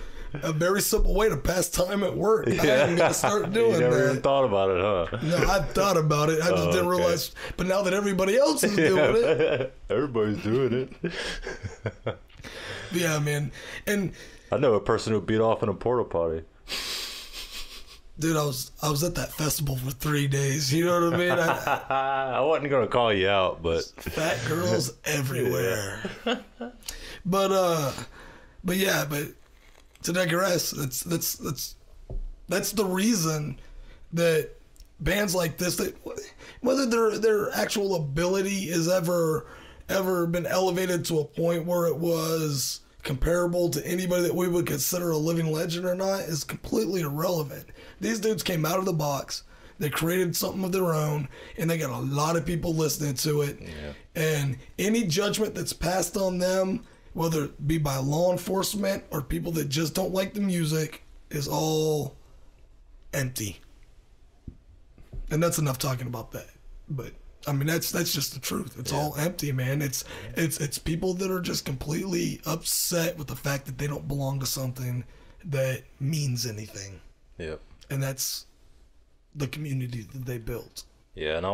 [SPEAKER 5] very simple way to pass time at work. I hadn't got to start doing that.
[SPEAKER 6] You never even thought about it, huh?
[SPEAKER 5] No, I thought about it. I just didn't realize. But now that everybody else is doing it.
[SPEAKER 6] Everybody's doing it.
[SPEAKER 5] Yeah, man. And
[SPEAKER 6] I know a person who beat off in a porta potty.
[SPEAKER 5] Dude, I was at that festival for 3 days. You know what I mean?
[SPEAKER 6] I wasn't gonna call you out, but
[SPEAKER 5] fat girls everywhere. But to digress, that's the reason that bands like this, that whether their actual ability is ever been elevated to a point where it was comparable to anybody that we would consider a living legend or not is completely irrelevant. These dudes came out of the box. They created something of their own, and they got a lot of people listening to it. Yeah. And any judgment that's passed on them, whether it be by law enforcement or people that just don't like the music, is all empty. And that's enough talking about that. But I mean, that's just the truth. It's all empty, man. It's people that are just completely upset with the fact that they don't belong to something that means anything.
[SPEAKER 6] Yep.
[SPEAKER 5] And that's the community that they built.
[SPEAKER 6] Yeah, and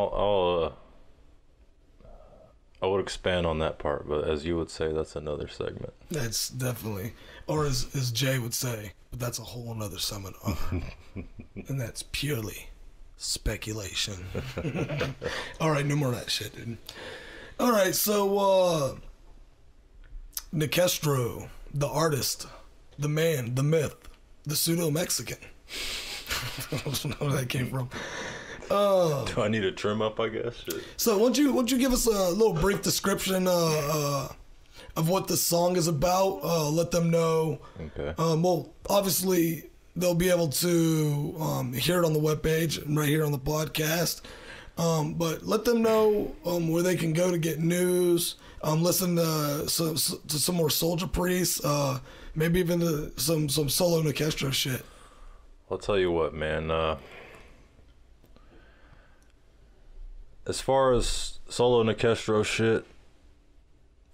[SPEAKER 6] I would expand on that part, but as you would say, that's another segment. That's
[SPEAKER 5] definitely, or as Jay would say, but that's a whole nother seminar. And that's purely speculation. All right, no more of that shit, dude. All right, so Nekestro, the artist, the man, the myth, the pseudo-Mexican. I don't know where that came from.
[SPEAKER 6] Do I need to trim up, I guess? Shit.
[SPEAKER 5] So why don't you give us a little brief description of what the song is about? Let them know. Okay. Well, obviously, they'll be able to hear it on the webpage and right here on the podcast. But let them know where they can go to get news, listen to some more Souljah Priests, maybe even to some solo Nekestro shit.
[SPEAKER 6] I'll tell you what, man. As far as solo Nekestro shit,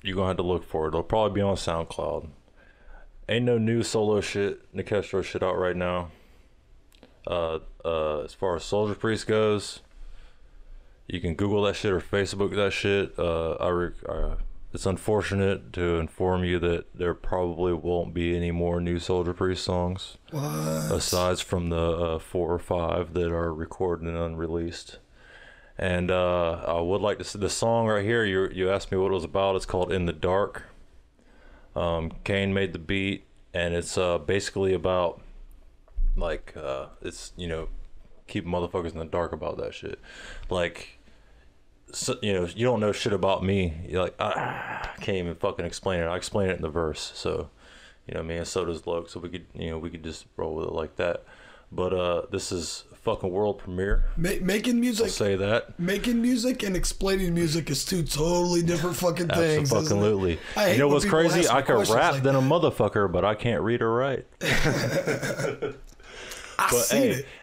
[SPEAKER 6] you're going to have to look for it. It'll probably be on SoundCloud. Ain't no new solo shit, Nekestro shit out right now. As far as Souljah Priests goes, you can Google that shit or Facebook that shit. It's unfortunate to inform you that there probably won't be any more new Souljah Priest songs.
[SPEAKER 5] What?
[SPEAKER 6] Aside from the 4 or 5 that are recorded and unreleased. And I would like to see the song right here. You asked me what it was about. It's called In the Dark. Kane made the beat, and it's basically about like it's, you know, keep motherfuckers in the dark about that shit. Like, so, you know, you don't know shit about me. You're like, I can't even fucking explain it. I explain it in the verse. So, you know what I mean? And so does Luke. So we could just roll with it like that. But this is fucking world premiere.
[SPEAKER 5] Making music.
[SPEAKER 6] I'll say that.
[SPEAKER 5] Making music and explaining music is two totally different fucking things.
[SPEAKER 6] Absolutely. You know what's crazy? I can rap like than a motherfucker, but I can't read or write.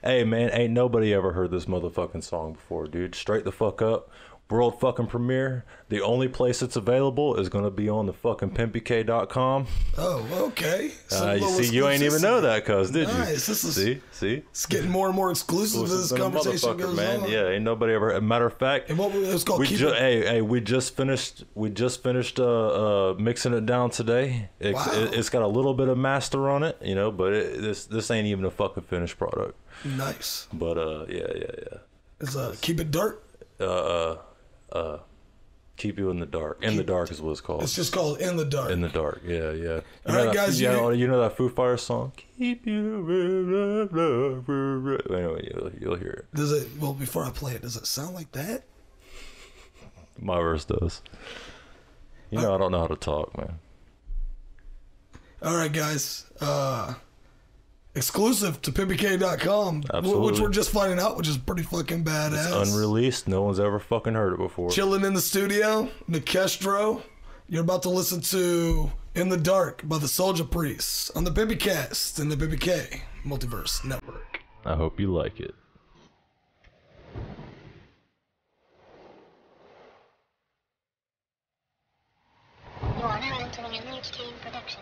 [SPEAKER 6] Hey man, ain't nobody ever heard this motherfucking song before, dude. Straight the fuck up. World fucking premiere. The only place it's available is going to be on the fucking PimpyK.com.
[SPEAKER 5] Oh, okay.
[SPEAKER 6] You see, you ain't even know that, cuz, did you?
[SPEAKER 5] Nice.
[SPEAKER 6] See?
[SPEAKER 5] It's getting more and more exclusive as this conversation goes on.
[SPEAKER 6] Yeah, ain't nobody ever. Matter of fact,
[SPEAKER 5] and what it's called?
[SPEAKER 6] We just finished mixing it down today. It's got a little bit of master on it, you know, but this ain't even a fucking finished product.
[SPEAKER 5] Nice.
[SPEAKER 6] But yeah.
[SPEAKER 5] It's Keep It Dark.
[SPEAKER 6] Keep You in the Dark. In the Dark is what it's called.
[SPEAKER 5] It's just called In the Dark.
[SPEAKER 6] In the Dark, yeah.
[SPEAKER 5] All right, guys.
[SPEAKER 6] You know that Foo Fighters song? Keep you. Anyway, you'll hear it.
[SPEAKER 5] Does it? Well, before I play it, does it sound like that?
[SPEAKER 6] My verse does. You know, I don't know how to talk, man.
[SPEAKER 5] All right, guys. Exclusive to PimpyK.com, which we're just finding out, which is pretty fucking badass.
[SPEAKER 6] It's unreleased. No one's ever fucking heard it before.
[SPEAKER 5] Chilling in the studio, Nekestro. You're about to listen to In the Dark by the Souljah Priests on the PimpyCast and the PimpyK Multiverse Network.
[SPEAKER 6] I hope you like it.
[SPEAKER 9] You are now entering an HD production.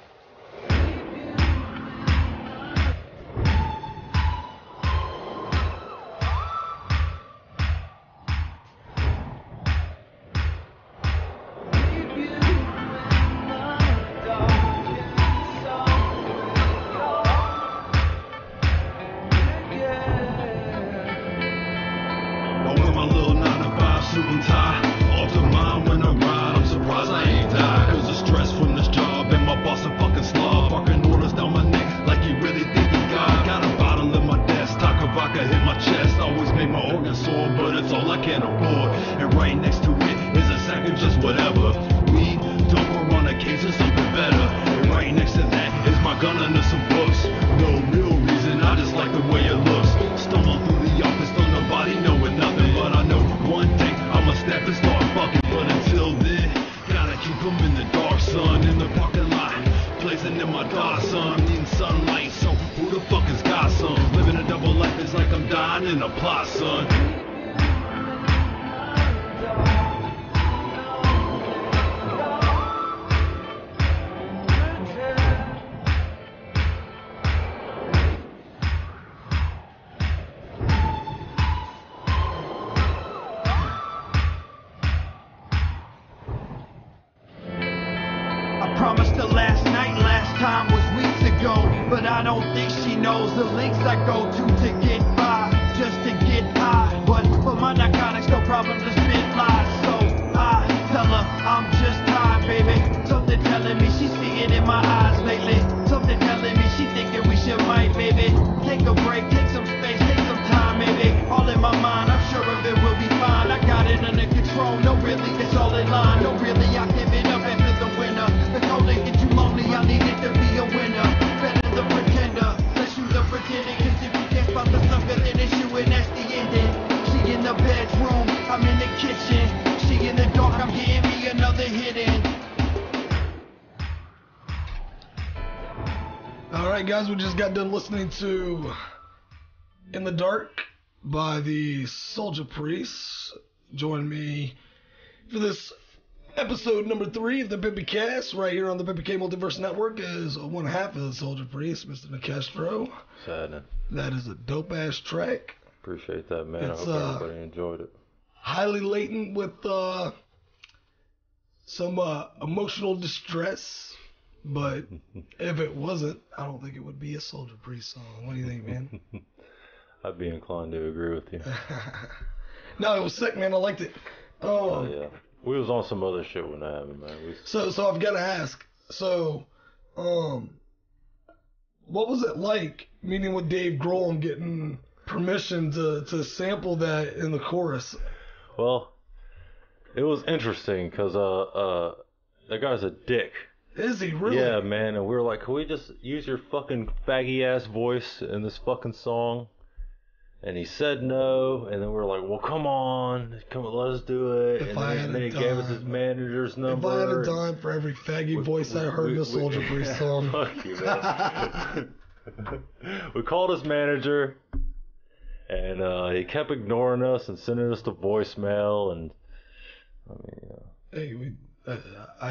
[SPEAKER 10] line and apply, son.
[SPEAKER 7] Promised her last night, last time was weeks ago. But I don't think she knows the links I go to get by, just to get high. But for my narcotics, no problem to spit lies. So I tell her I'm just tired, baby. Something telling me she see it in my eyes lately. Something telling me she thinking we should might, baby. Take a break, take some space, take some time, maybe. All in my mind, I'm sure of it will be fine. I got it under control, no really, it's all in line. No really, I give it up after the winner. The colder get you lonely, I need it to be a winner. Better the pretender, let's shoot the pretending. Cause if you can't spot the sucker, then it's you and that's the ending. She in the bedroom, I'm in the kitchen. She in the dark, I'm getting me another hit in.
[SPEAKER 5] Alright guys, we just got done listening to In the Dark by the Souljah Priests. Join me for this episode number 3 of the PimpyCast right here on the PimpyK Multiverse Network is one half of the Souljah Priests, Mr. Nekestro.
[SPEAKER 6] Saddening.
[SPEAKER 5] That is a dope ass track.
[SPEAKER 6] Appreciate that, man.
[SPEAKER 5] It's,
[SPEAKER 6] I hope everybody enjoyed it.
[SPEAKER 5] Highly latent with some emotional distress, but if it wasn't, I don't think it would be a Souljah Priest song. What do you think, man?
[SPEAKER 6] I'd be inclined to agree with you.
[SPEAKER 5] No, it was sick, man. I liked it.
[SPEAKER 6] Oh yeah. We was on some other shit when that happened, man.
[SPEAKER 5] So I've got to ask. So, what was it like meeting with Dave Grohl and getting permission to sample that in the chorus?
[SPEAKER 6] Well, it was interesting because that guy's a dick.
[SPEAKER 5] Is he really?
[SPEAKER 6] Yeah, man. And we were like, can we just use your fucking faggy ass voice in this fucking song? And he said no, and then we were like, well, come on, let's do it. And then he gave us his manager's number.
[SPEAKER 5] If I had a dime for every faggy voice I heard in a Souljah Priest song.
[SPEAKER 6] Fuck you, man. We called his manager, and he kept ignoring us and sending us the voicemail, and I mean,
[SPEAKER 5] hey,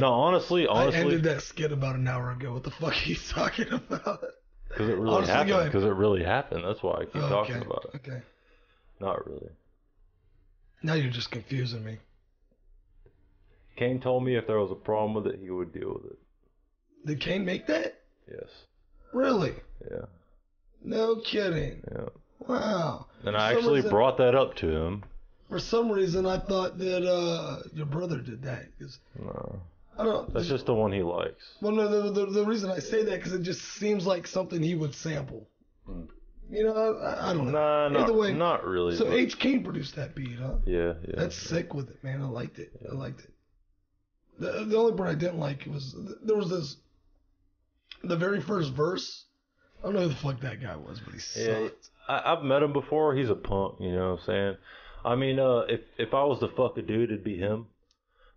[SPEAKER 6] honestly,
[SPEAKER 5] I ended that skit about an hour ago. What the fuck are you talking about?
[SPEAKER 6] Because it really happened. Because it really happened. That's why I keep talking about it.
[SPEAKER 5] Okay.
[SPEAKER 6] Not really.
[SPEAKER 5] Now you're just confusing me.
[SPEAKER 6] Kane told me if there was a problem with it, he would deal with it.
[SPEAKER 5] Did Kane make that?
[SPEAKER 6] Yes.
[SPEAKER 5] Really?
[SPEAKER 6] Yeah.
[SPEAKER 5] No kidding.
[SPEAKER 6] Yeah.
[SPEAKER 5] Wow.
[SPEAKER 6] And I actually brought that up to him.
[SPEAKER 5] For some reason, I thought that your brother did that.
[SPEAKER 6] No.
[SPEAKER 5] I don't.
[SPEAKER 6] That's just the one he likes.
[SPEAKER 5] Well, no, the reason I say that because it just seems like something he would sample. You know, I don't know.
[SPEAKER 6] Nah,
[SPEAKER 5] Either way,
[SPEAKER 6] not really.
[SPEAKER 5] So H. Kane produced that beat, huh?
[SPEAKER 6] Yeah.
[SPEAKER 5] That's sick with it, man. I liked it. Yeah. I liked it. The only part I didn't like was there was this. The very first verse. I don't know who the fuck that guy was, but he sucked.
[SPEAKER 6] Yeah, I've met him before. He's a punk. You know what I'm saying? I mean, if I was to fuck a dude, it'd be him.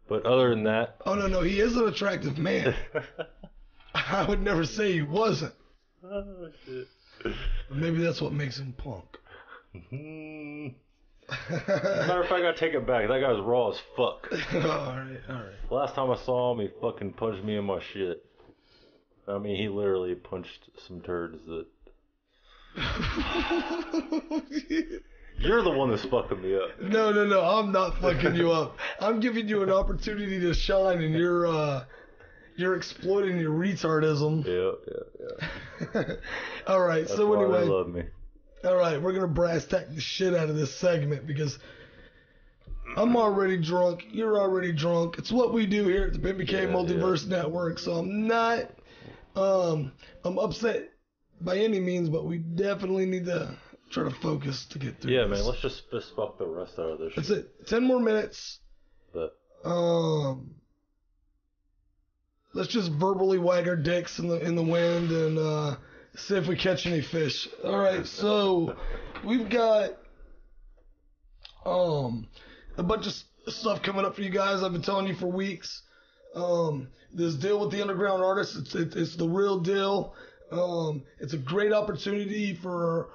[SPEAKER 6] But other than that...
[SPEAKER 5] Oh, no, he is an attractive man. I would never say he wasn't.
[SPEAKER 6] Oh, shit.
[SPEAKER 5] But maybe that's what makes him punk.
[SPEAKER 6] Matter of fact, I take it back. That guy's raw as fuck.
[SPEAKER 5] Alright.
[SPEAKER 6] Last time I saw him, he fucking punched me in my shit. I mean, he literally punched some turds that... You're the one that's fucking me up.
[SPEAKER 5] No, I'm not fucking you up. I'm giving you an opportunity to shine, and you're exploiting your retardism.
[SPEAKER 6] Yeah.
[SPEAKER 5] All right,
[SPEAKER 6] That's
[SPEAKER 5] so
[SPEAKER 6] why
[SPEAKER 5] anyway.
[SPEAKER 6] they love me.
[SPEAKER 5] All right, we're gonna brass tack the shit out of this segment because I'm already drunk. You're already drunk. It's what we do here at the PimpyK Multiverse Network. So I'm not, I'm upset by any means, but we definitely need to try to focus to get through this.
[SPEAKER 6] Man, let's just fist fuck the rest out of this shit.
[SPEAKER 5] That's it. 10 more minutes.
[SPEAKER 6] But
[SPEAKER 5] let's just verbally wag our dicks in the wind and see if we catch any fish. All right, so we've got a bunch of stuff coming up for you guys. I've been telling you for weeks. This deal with the underground artists, it's the real deal. It's a great opportunity for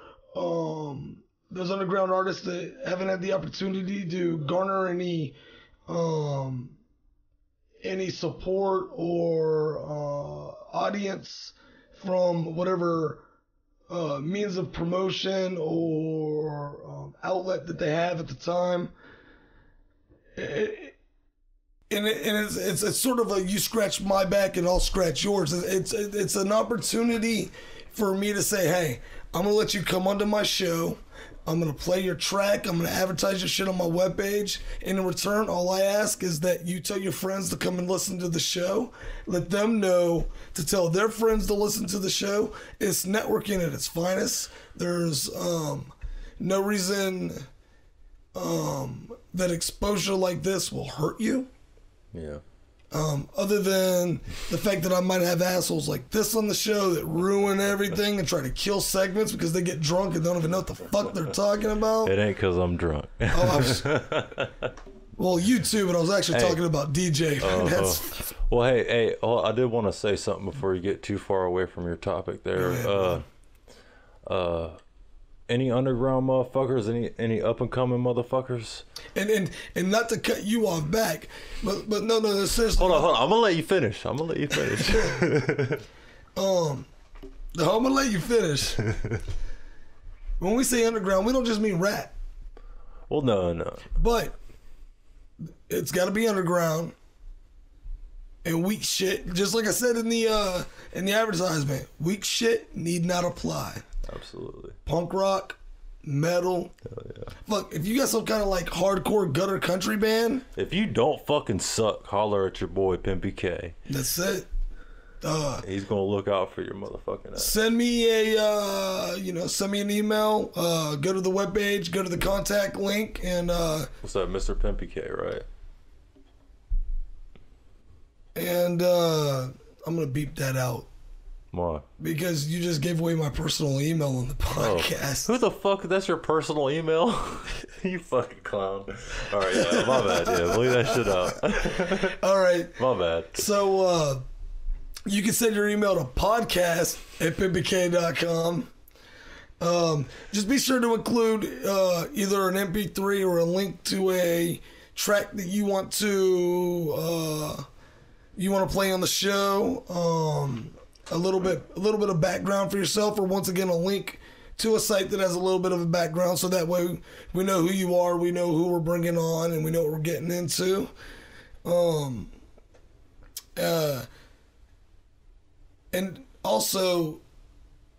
[SPEAKER 5] those underground artists that haven't had the opportunity to garner any support or audience from whatever means of promotion or outlet that they have at the time. It's sort of a you scratch my back and I'll scratch yours. It's an opportunity for me to say, hey, I'm gonna let you come onto my show. I'm gonna play your track. I'm gonna advertise your shit on my webpage. And in return, all I ask is that you tell your friends to come and listen to the show. Let them know to tell their friends to listen to the show. It's networking at its finest. There's no reason that exposure like this will hurt you.
[SPEAKER 6] Yeah.
[SPEAKER 5] Other than the fact that I might have assholes like this on the show that ruin everything and try to kill segments because they get drunk and don't even know what the fuck they're talking about.
[SPEAKER 6] It ain't because I'm drunk.
[SPEAKER 5] Well, you too, but I was actually talking about DJ.
[SPEAKER 6] Well, hey, I did want to say something before you get too far away from your topic there. Any underground motherfuckers, any up and coming motherfuckers? And
[SPEAKER 5] not to cut you off back, but no, seriously.
[SPEAKER 6] Hold on. I'm gonna let you finish.
[SPEAKER 5] I'm gonna let you finish. When we say underground, we don't just mean rap.
[SPEAKER 6] Well, no.
[SPEAKER 5] But it's got to be underground and weak shit. Just like I said in the advertisement, weak shit need not apply.
[SPEAKER 6] Absolutely.
[SPEAKER 5] Punk rock, metal.
[SPEAKER 6] Hell yeah.
[SPEAKER 5] Look, if you got some kind of like hardcore gutter country band.
[SPEAKER 6] If you don't fucking suck, holler at your boy Pimpy K.
[SPEAKER 5] That's it.
[SPEAKER 6] He's gonna look out for your motherfucking ass.
[SPEAKER 5] Send me send me an email. Go to the webpage, go to the contact link, and
[SPEAKER 6] what's that, Mr. Pimpy K, right?
[SPEAKER 5] And I'm gonna beep that out.
[SPEAKER 6] Why?
[SPEAKER 5] Because you just gave away my personal email on the podcast.
[SPEAKER 6] Who the fuck? That's your personal email? You fucking clown. All right, yeah, my bad. Yeah, leave that shit out.
[SPEAKER 5] All right.
[SPEAKER 6] My bad.
[SPEAKER 5] So, you can send your email to podcast@pimpyk.com. Just be sure to include either an MP3 or a link to a track that you want to play on the show. A little bit of background for yourself, or once again a link to a site that has a little bit of a background, so that way we know who you are, we know who we're bringing on, and we know what we're getting into. And also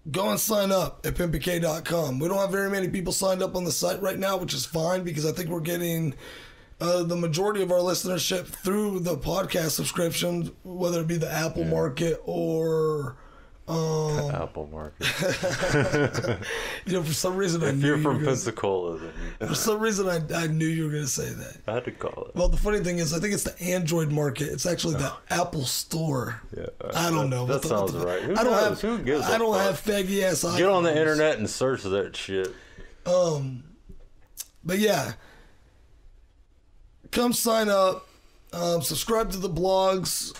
[SPEAKER 5] go and sign up at PimpyK.com. We don't have very many people signed up on the site right now, which is fine because I think we're getting the majority of our listenership through the podcast subscription, whether it be the Apple market or
[SPEAKER 6] Apple market.
[SPEAKER 5] For some reason,
[SPEAKER 6] if you're from Pensacola, then
[SPEAKER 5] for some reason I knew you were going to say that.
[SPEAKER 6] I had to call it.
[SPEAKER 5] Well, the funny thing is, I think it's the Android market. It's actually the Apple Store.
[SPEAKER 6] Yeah,
[SPEAKER 5] I don't know.
[SPEAKER 6] That sounds right.
[SPEAKER 5] I don't have faggy ass iPhones.
[SPEAKER 6] Get on the internet and search that shit.
[SPEAKER 5] But yeah. Come sign up, subscribe to the blogs,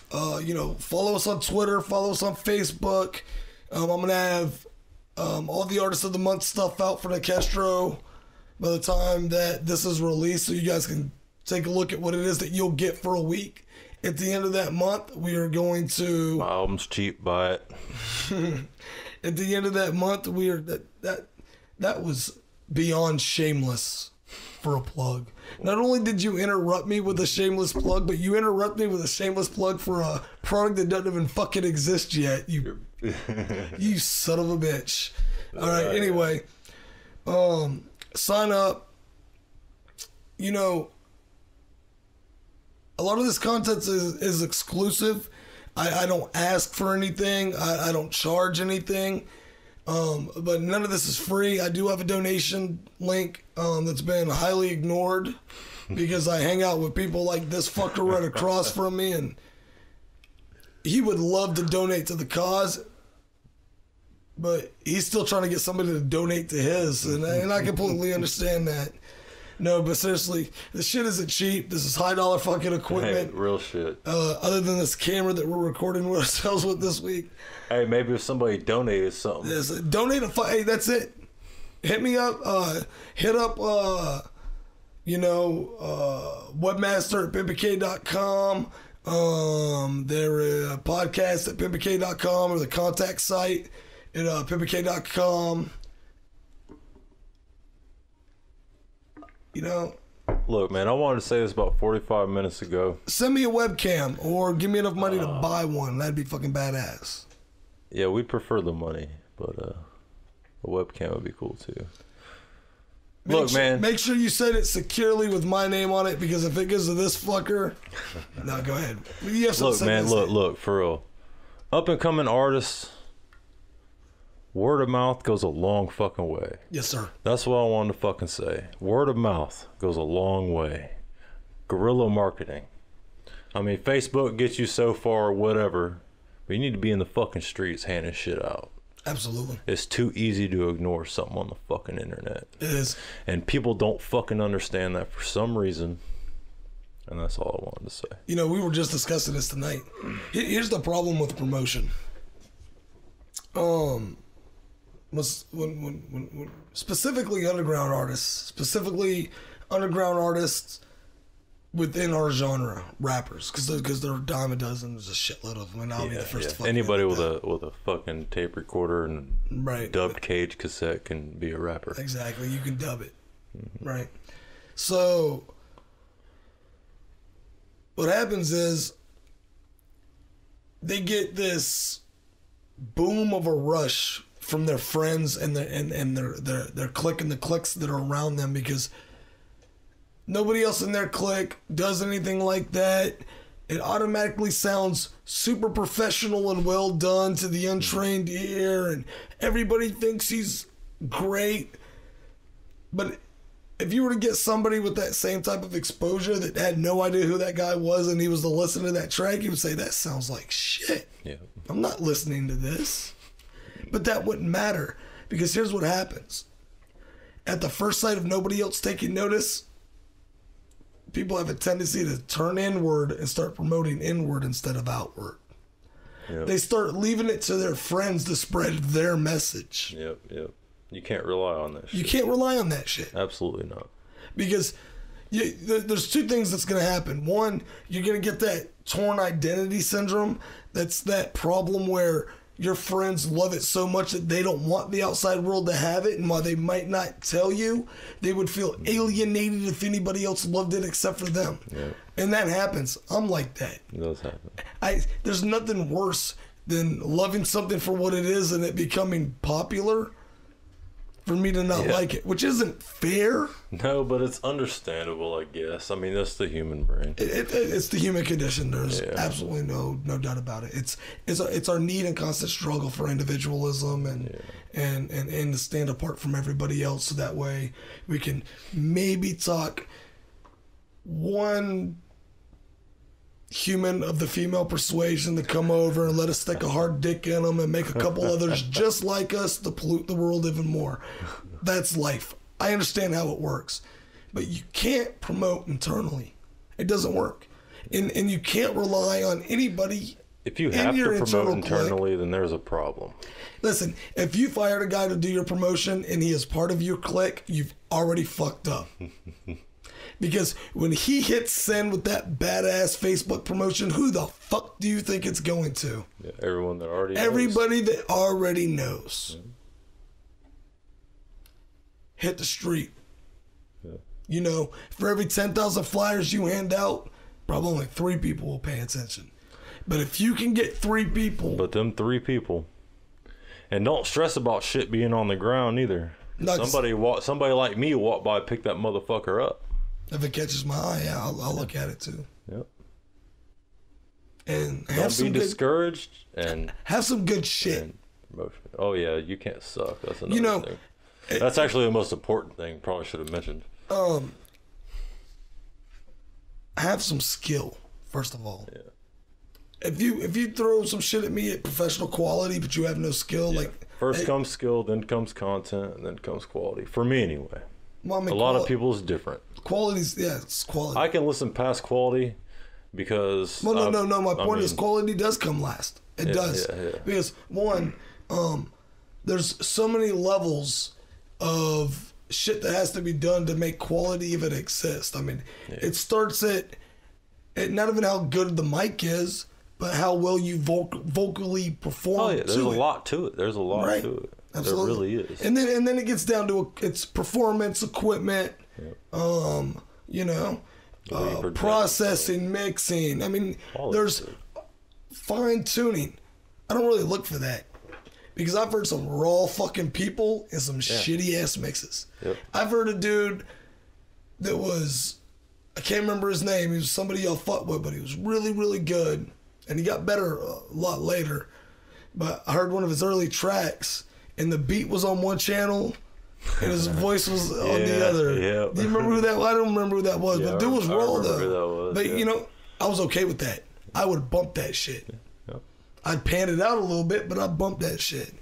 [SPEAKER 5] follow us on Twitter, follow us on Facebook. I'm going to have all the Artist of the Month stuff out for Nekestro by the time that this is released, so you guys can take a look at what it is that you'll get for a week. At the end of that month, we are going to...
[SPEAKER 6] My album's cheap, buy it.
[SPEAKER 5] At the end of that month, we are... That was beyond shameless for a plug. Not only did you interrupt me with a shameless plug, but you interrupt me with a shameless plug for a product that doesn't even fucking exist yet. You son of a bitch. All right. Anyway, sign up. A lot of this content is exclusive. I don't ask for anything. I don't charge anything. But none of this is free. I do have a donation link that's been highly ignored because I hang out with people like this fucker right across from me, and he would love to donate to the cause, but he's still trying to get somebody to donate to his, and I completely understand that. No, but seriously, this shit isn't cheap. This is $high fucking equipment.
[SPEAKER 6] Hey, real shit.
[SPEAKER 5] Other than this camera that we're recording with ourselves with this week.
[SPEAKER 6] Hey, maybe if somebody donated something.
[SPEAKER 5] Yes, donate hey, that's it. hit me up. Hit up, webmaster at PimpyK.com. Their podcast at PimpyK.com or the contact site at PimpyK.com.
[SPEAKER 6] Look, man, I wanted to say this about 45 minutes ago.
[SPEAKER 5] Send me a webcam or give me enough money to buy one. That'd be fucking badass.
[SPEAKER 6] Yeah, we prefer the money, but a webcam would be cool too. Man.
[SPEAKER 5] Make sure you set it securely with my name on it, because if it goes to this fucker... No, go ahead. You have
[SPEAKER 6] look, man, look, for real. Up and coming artists, word of mouth goes a long fucking way.
[SPEAKER 5] Yes, sir.
[SPEAKER 6] That's what I wanted to fucking say. Word of mouth goes a long way. Guerrilla marketing. I mean, Facebook gets you so far or whatever, but you need to be in the fucking streets handing shit out.
[SPEAKER 5] Absolutely.
[SPEAKER 6] It's too easy to ignore something on the fucking internet.
[SPEAKER 5] It is.
[SPEAKER 6] And people don't fucking understand that for some reason. And that's all I wanted to say.
[SPEAKER 5] We were just discussing this tonight. Here's the problem with promotion. When specifically underground artists within our genre, rappers, because there are a dime a dozen. There's a shitload of them, and I'll be the first to fucking
[SPEAKER 6] anybody with a fucking tape recorder and
[SPEAKER 5] right.
[SPEAKER 6] dubbed cage cassette can be a rapper.
[SPEAKER 5] Exactly, you can dub it, right? So what happens is they get this boom of a rush from their friends and their clique and the cliques that are around them, because nobody else in their clique does anything like that. It automatically sounds super professional and well done to the untrained ear, and everybody thinks he's great. But if you were to get somebody with that same type of exposure that had no idea who that guy was, and he was to listen to that track, he would say, that sounds like shit.
[SPEAKER 6] Yeah.
[SPEAKER 5] I'm not listening to this. But that wouldn't matter, because here's what happens. At the first sight of nobody else taking notice, people have a tendency to turn inward and start promoting inward instead of outward.
[SPEAKER 6] Yep.
[SPEAKER 5] They start leaving it to their friends to spread their message.
[SPEAKER 6] Yep. You can't rely on that shit.
[SPEAKER 5] You can't rely on that shit.
[SPEAKER 6] Absolutely not.
[SPEAKER 5] Because there's two things that's going to happen. One, you're going to get that torn identity syndrome. That's that problem where your friends love it so much that they don't want the outside world to have it, and while they might not tell you, they would feel alienated if anybody else loved it except for them.
[SPEAKER 6] Yep.
[SPEAKER 5] And that happens. I'm like that.
[SPEAKER 6] It does happen.
[SPEAKER 5] There's nothing worse than loving something for what it is and it becoming popular for me to not like it, which isn't fair.
[SPEAKER 6] No, but it's understandable, I guess. I mean, that's the human brain.
[SPEAKER 5] It's the human condition. There's absolutely no doubt about it. It's our need and constant struggle for individualism and to stand apart from everybody else, so that way we can maybe talk one human of the female persuasion to come over and let us stick a hard dick in them and make a couple others just like us to pollute the world even more. That's life. I understand how it works, but you can't promote internally. It doesn't work, and you can't rely on anybody.
[SPEAKER 6] If you have to promote internally, then there's a problem.
[SPEAKER 5] Listen, if you fired a guy to do your promotion and he is part of your clique, you've already fucked up. Because when he hits send with that badass Facebook promotion, who the fuck do you think it's going to?
[SPEAKER 6] Yeah, everyone that already knows.
[SPEAKER 5] Everybody that already knows. Yeah. Hit the street. Yeah. For every 10,000 flyers you hand out, probably only 3 people will pay attention. But if you can get 3 people...
[SPEAKER 6] But them 3 people... And don't stress about shit being on the ground either. Somebody like me walk by and pick that motherfucker up.
[SPEAKER 5] If it catches my eye, I'll look at it too.
[SPEAKER 6] Yep.
[SPEAKER 5] And
[SPEAKER 6] don't be discouraged and
[SPEAKER 5] have some good shit.
[SPEAKER 6] Oh yeah, you can't suck. That's another thing. That's actually the most important thing. Probably should have mentioned.
[SPEAKER 5] Have some skill first of all. Yeah. If you throw some shit at me at professional quality, but you have no skill,
[SPEAKER 6] first comes skill, then comes content, and then comes quality. For me, anyway.
[SPEAKER 5] Well, I mean,
[SPEAKER 6] a lot of people is different.
[SPEAKER 5] It's quality.
[SPEAKER 6] I can listen past quality because...
[SPEAKER 5] Well, no. My point is quality does come last. It does. Yeah. Because, one, there's so many levels of shit that has to be done to make quality even exist. I mean, it starts at not even how good the mic is, but how well you vocally perform.
[SPEAKER 6] Oh yeah, there's a lot to it. There's a lot to it.
[SPEAKER 5] Absolutely.
[SPEAKER 6] There really is.
[SPEAKER 5] And then it gets down to its performance, equipment, processing, mixing. I mean, there's fine tuning. I don't really look for that because I've heard some raw fucking people and some shitty ass mixes.
[SPEAKER 6] Yep.
[SPEAKER 5] I've heard a dude that was, I can't remember his name. He was somebody y'all fucked with, but he was really, really good. And he got better a lot later. But I heard one of his early tracks and the beat was on one channel and his voice was on the other.
[SPEAKER 6] Yeah.
[SPEAKER 5] Do you remember who that was? I don't remember who that was, but dude was raw though.
[SPEAKER 6] Who that was,
[SPEAKER 5] but you know, I was okay with that. I would bump that shit.
[SPEAKER 6] Yep.
[SPEAKER 5] I'd pan it out a little bit, but I'd bump that shit.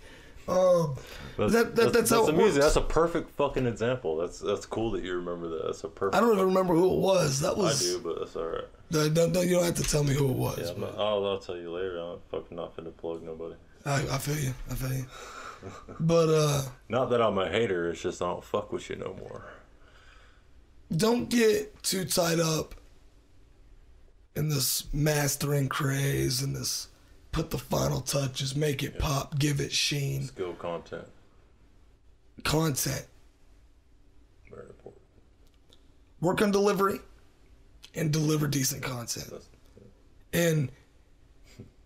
[SPEAKER 5] That's how it
[SPEAKER 6] amazing.
[SPEAKER 5] works.
[SPEAKER 6] That's a perfect fucking example. That's cool that you remember that. That's a perfect.
[SPEAKER 5] I don't even remember who it was. That was.
[SPEAKER 6] I do, but that's all right.
[SPEAKER 5] You don't have to tell me who it was.
[SPEAKER 6] Yeah, I'll tell you later. I'm fucking not finna plug nobody.
[SPEAKER 5] I feel you. But
[SPEAKER 6] not that I'm a hater. It's just I don't fuck with you no more.
[SPEAKER 5] Don't get too tied up in this mastering craze and this put the final touches, make it pop, give it sheen.
[SPEAKER 6] Skill content. Very important.
[SPEAKER 5] Work on delivery and deliver decent content. And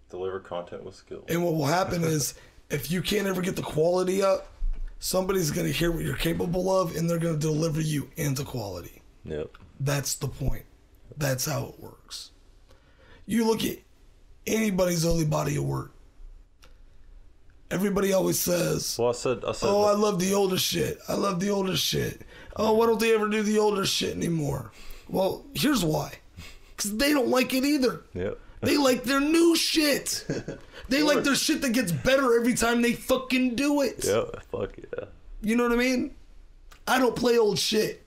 [SPEAKER 6] deliver content with skill.
[SPEAKER 5] And what will happen is if you can't ever get the quality up, somebody's going to hear what you're capable of and they're going to deliver you into quality.
[SPEAKER 6] Yep.
[SPEAKER 5] That's the point. That's how it works. You look at anybody's early body of work. Everybody always says,
[SPEAKER 6] well, I said
[SPEAKER 5] oh, I love the older shit. I love the older shit. Oh, why don't they ever do the older shit anymore? Well, here's why. Because they don't like it either.
[SPEAKER 6] Yep.
[SPEAKER 5] They like their new shit. They like their shit that gets better every time they fucking do it.
[SPEAKER 6] Yeah, fuck yeah.
[SPEAKER 5] You know what I mean? I don't play old shit.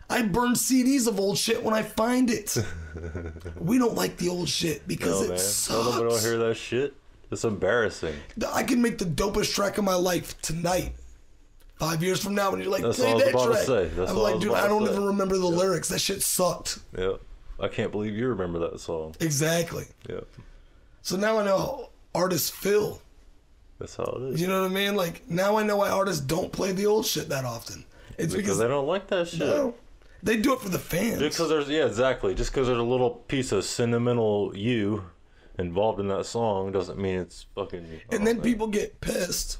[SPEAKER 5] I burn CDs of old shit when I find it. We don't like the old shit because it sucks.
[SPEAKER 6] Nobody don't hear that shit. It's embarrassing.
[SPEAKER 5] I can make the dopest track of my life tonight. 5 years from now, when you're like,
[SPEAKER 6] that's
[SPEAKER 5] play
[SPEAKER 6] all I was
[SPEAKER 5] that
[SPEAKER 6] about
[SPEAKER 5] track.
[SPEAKER 6] to say. That's
[SPEAKER 5] I'm
[SPEAKER 6] all
[SPEAKER 5] like,
[SPEAKER 6] I was
[SPEAKER 5] dude,
[SPEAKER 6] about
[SPEAKER 5] I don't
[SPEAKER 6] to say.
[SPEAKER 5] even remember the lyrics. That shit sucked.
[SPEAKER 6] Yeah. I can't believe you remember that song.
[SPEAKER 5] Exactly.
[SPEAKER 6] Yeah.
[SPEAKER 5] So now I know how artists feel.
[SPEAKER 6] That's how it is.
[SPEAKER 5] You know what I mean? Like, now I know why artists don't play the old shit that often. It's because
[SPEAKER 6] they don't like that shit.
[SPEAKER 5] No. They do it for the fans.
[SPEAKER 6] Just because there's, exactly. Just because there's a little piece of sentimental you involved in that song doesn't mean it's fucking.
[SPEAKER 5] And then people get pissed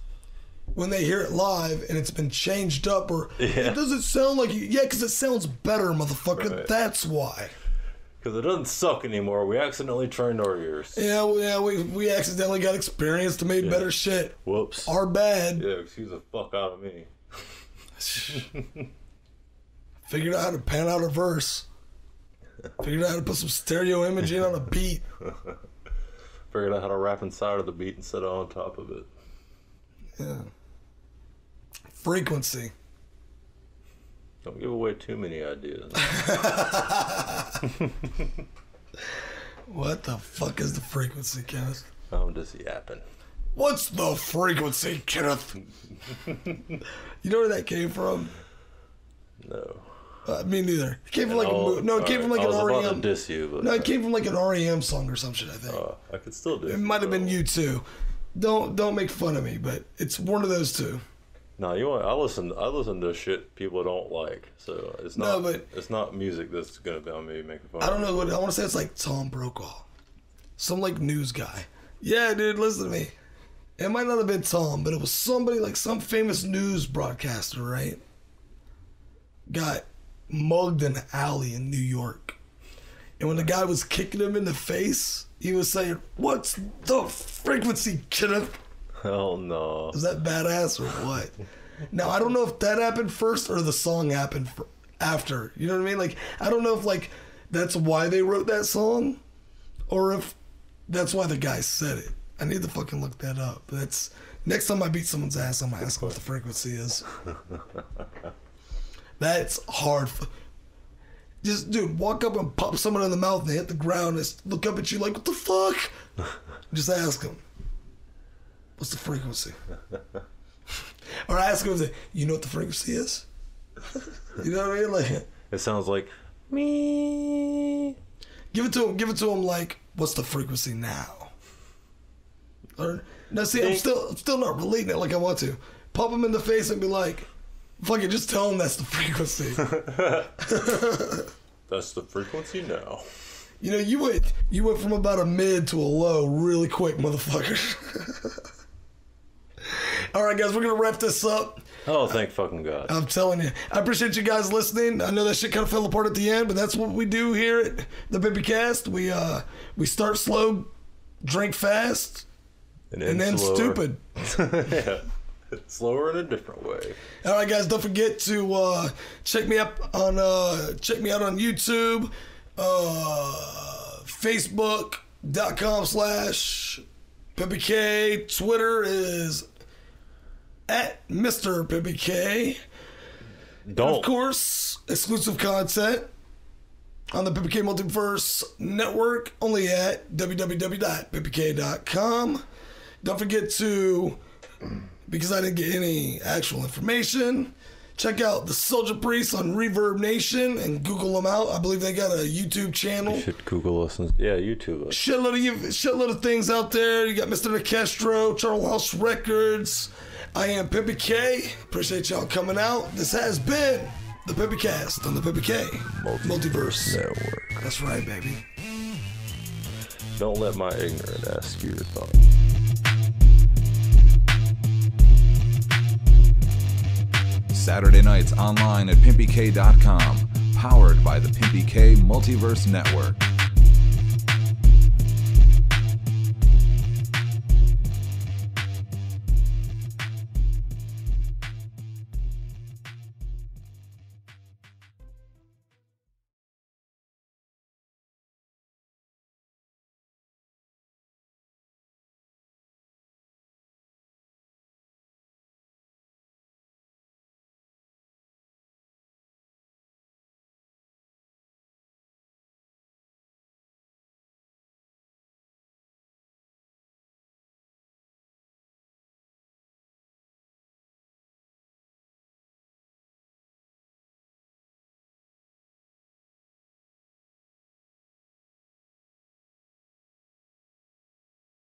[SPEAKER 5] when they hear it live and it's been changed up or it doesn't sound like you. Yeah, because it sounds better, motherfucker.
[SPEAKER 6] Right.
[SPEAKER 5] That's why.
[SPEAKER 6] Because it doesn't suck anymore. We accidentally trained our ears.
[SPEAKER 5] Yeah, we accidentally got experienced to make better shit.
[SPEAKER 6] Whoops.
[SPEAKER 5] Our bad.
[SPEAKER 6] Yeah, excuse the fuck out of me.
[SPEAKER 5] Figured out how to pan out a verse. Figured out how to put some stereo imaging on a beat.
[SPEAKER 6] Figured out how to rap inside of the beat instead of on top of it.
[SPEAKER 5] Yeah. Frequency.
[SPEAKER 6] Don't give away too many ideas.
[SPEAKER 5] What the fuck is the frequency, Kenneth?
[SPEAKER 6] I'm just yapping.
[SPEAKER 5] What's the frequency, Kenneth? You know where that came from?
[SPEAKER 6] No.
[SPEAKER 5] Me neither. It came from like it came from like an REM.
[SPEAKER 6] I was about to diss you, but
[SPEAKER 5] no, it came from like an REM song or some shit. I think.
[SPEAKER 6] I could still do it.
[SPEAKER 5] It might have been you too. Don't make fun of me, but it's one of those two.
[SPEAKER 6] No, I listen to shit people don't like, so it's not.
[SPEAKER 5] No, but
[SPEAKER 6] it's not music that's gonna be on me making fun.
[SPEAKER 5] I don't know what I want to say. It's like Tom Brokaw, some like news guy. Yeah, dude, listen to me. It might not have been Tom, but it was somebody like some famous news broadcaster, right? Got mugged in an alley in New York, and when the guy was kicking him in the face, he was saying, "What's the frequency, Kenneth?"
[SPEAKER 6] Hell no.
[SPEAKER 5] Is that badass or what? Now, I don't know if that happened first or the song happened after. You know what I mean? Like, I don't know if, like, that's why they wrote that song or if that's why the guy said it. I need to fucking look that up. That's next time I beat someone's ass, I'm gonna ask them what the frequency is. That's hard. Just, dude, walk up and pop someone in the mouth and they hit the ground and look up at you like, what the fuck? Just ask them. What's the frequency? Or I ask him, you know what the frequency is? You know what I mean? Like,
[SPEAKER 6] it sounds like me.
[SPEAKER 5] Give it to him like, what's the frequency now? Or no, see, I'm still not relating it like I want to. Pump him in the face and be like, fucking just tell him that's the frequency.
[SPEAKER 6] That's the frequency now.
[SPEAKER 5] You know, you went from about a mid to a low really quick, motherfucker. All right, guys, we're gonna wrap this up.
[SPEAKER 6] Oh, thank fucking God.
[SPEAKER 5] I'm telling you. I appreciate you guys listening. I know that shit kind of fell apart at the end, but that's what we do here at the PimpyCast. We start slow, drink fast, and then stupid.
[SPEAKER 6] Yeah. Slower in a different way.
[SPEAKER 5] All right, guys, don't forget to check me out on YouTube, Facebook.com/PimpyK. Twitter is at Mr. PimpyK.
[SPEAKER 6] Don't.
[SPEAKER 5] And of course, exclusive content on the PimpyK Multiverse Network, only at www.pimpyk.com. Don't forget to, because I didn't get any actual information, check out the Souljah Priests on Reverb Nation and Google them out. I believe they got a YouTube channel.
[SPEAKER 6] You should Google us. Yeah, YouTube us.
[SPEAKER 5] Shitload of things out there. You got Mr. Nekestro, Charles House Records. I am PimpyK. Appreciate y'all coming out. This has been the PimpyCast on the PimpyK Multiverse
[SPEAKER 6] Network.
[SPEAKER 5] That's right, baby.
[SPEAKER 6] Don't let my ignorant ask you your thoughts.
[SPEAKER 1] Saturday nights online at PimpyK.com. Powered by the PimpyK Multiverse Network.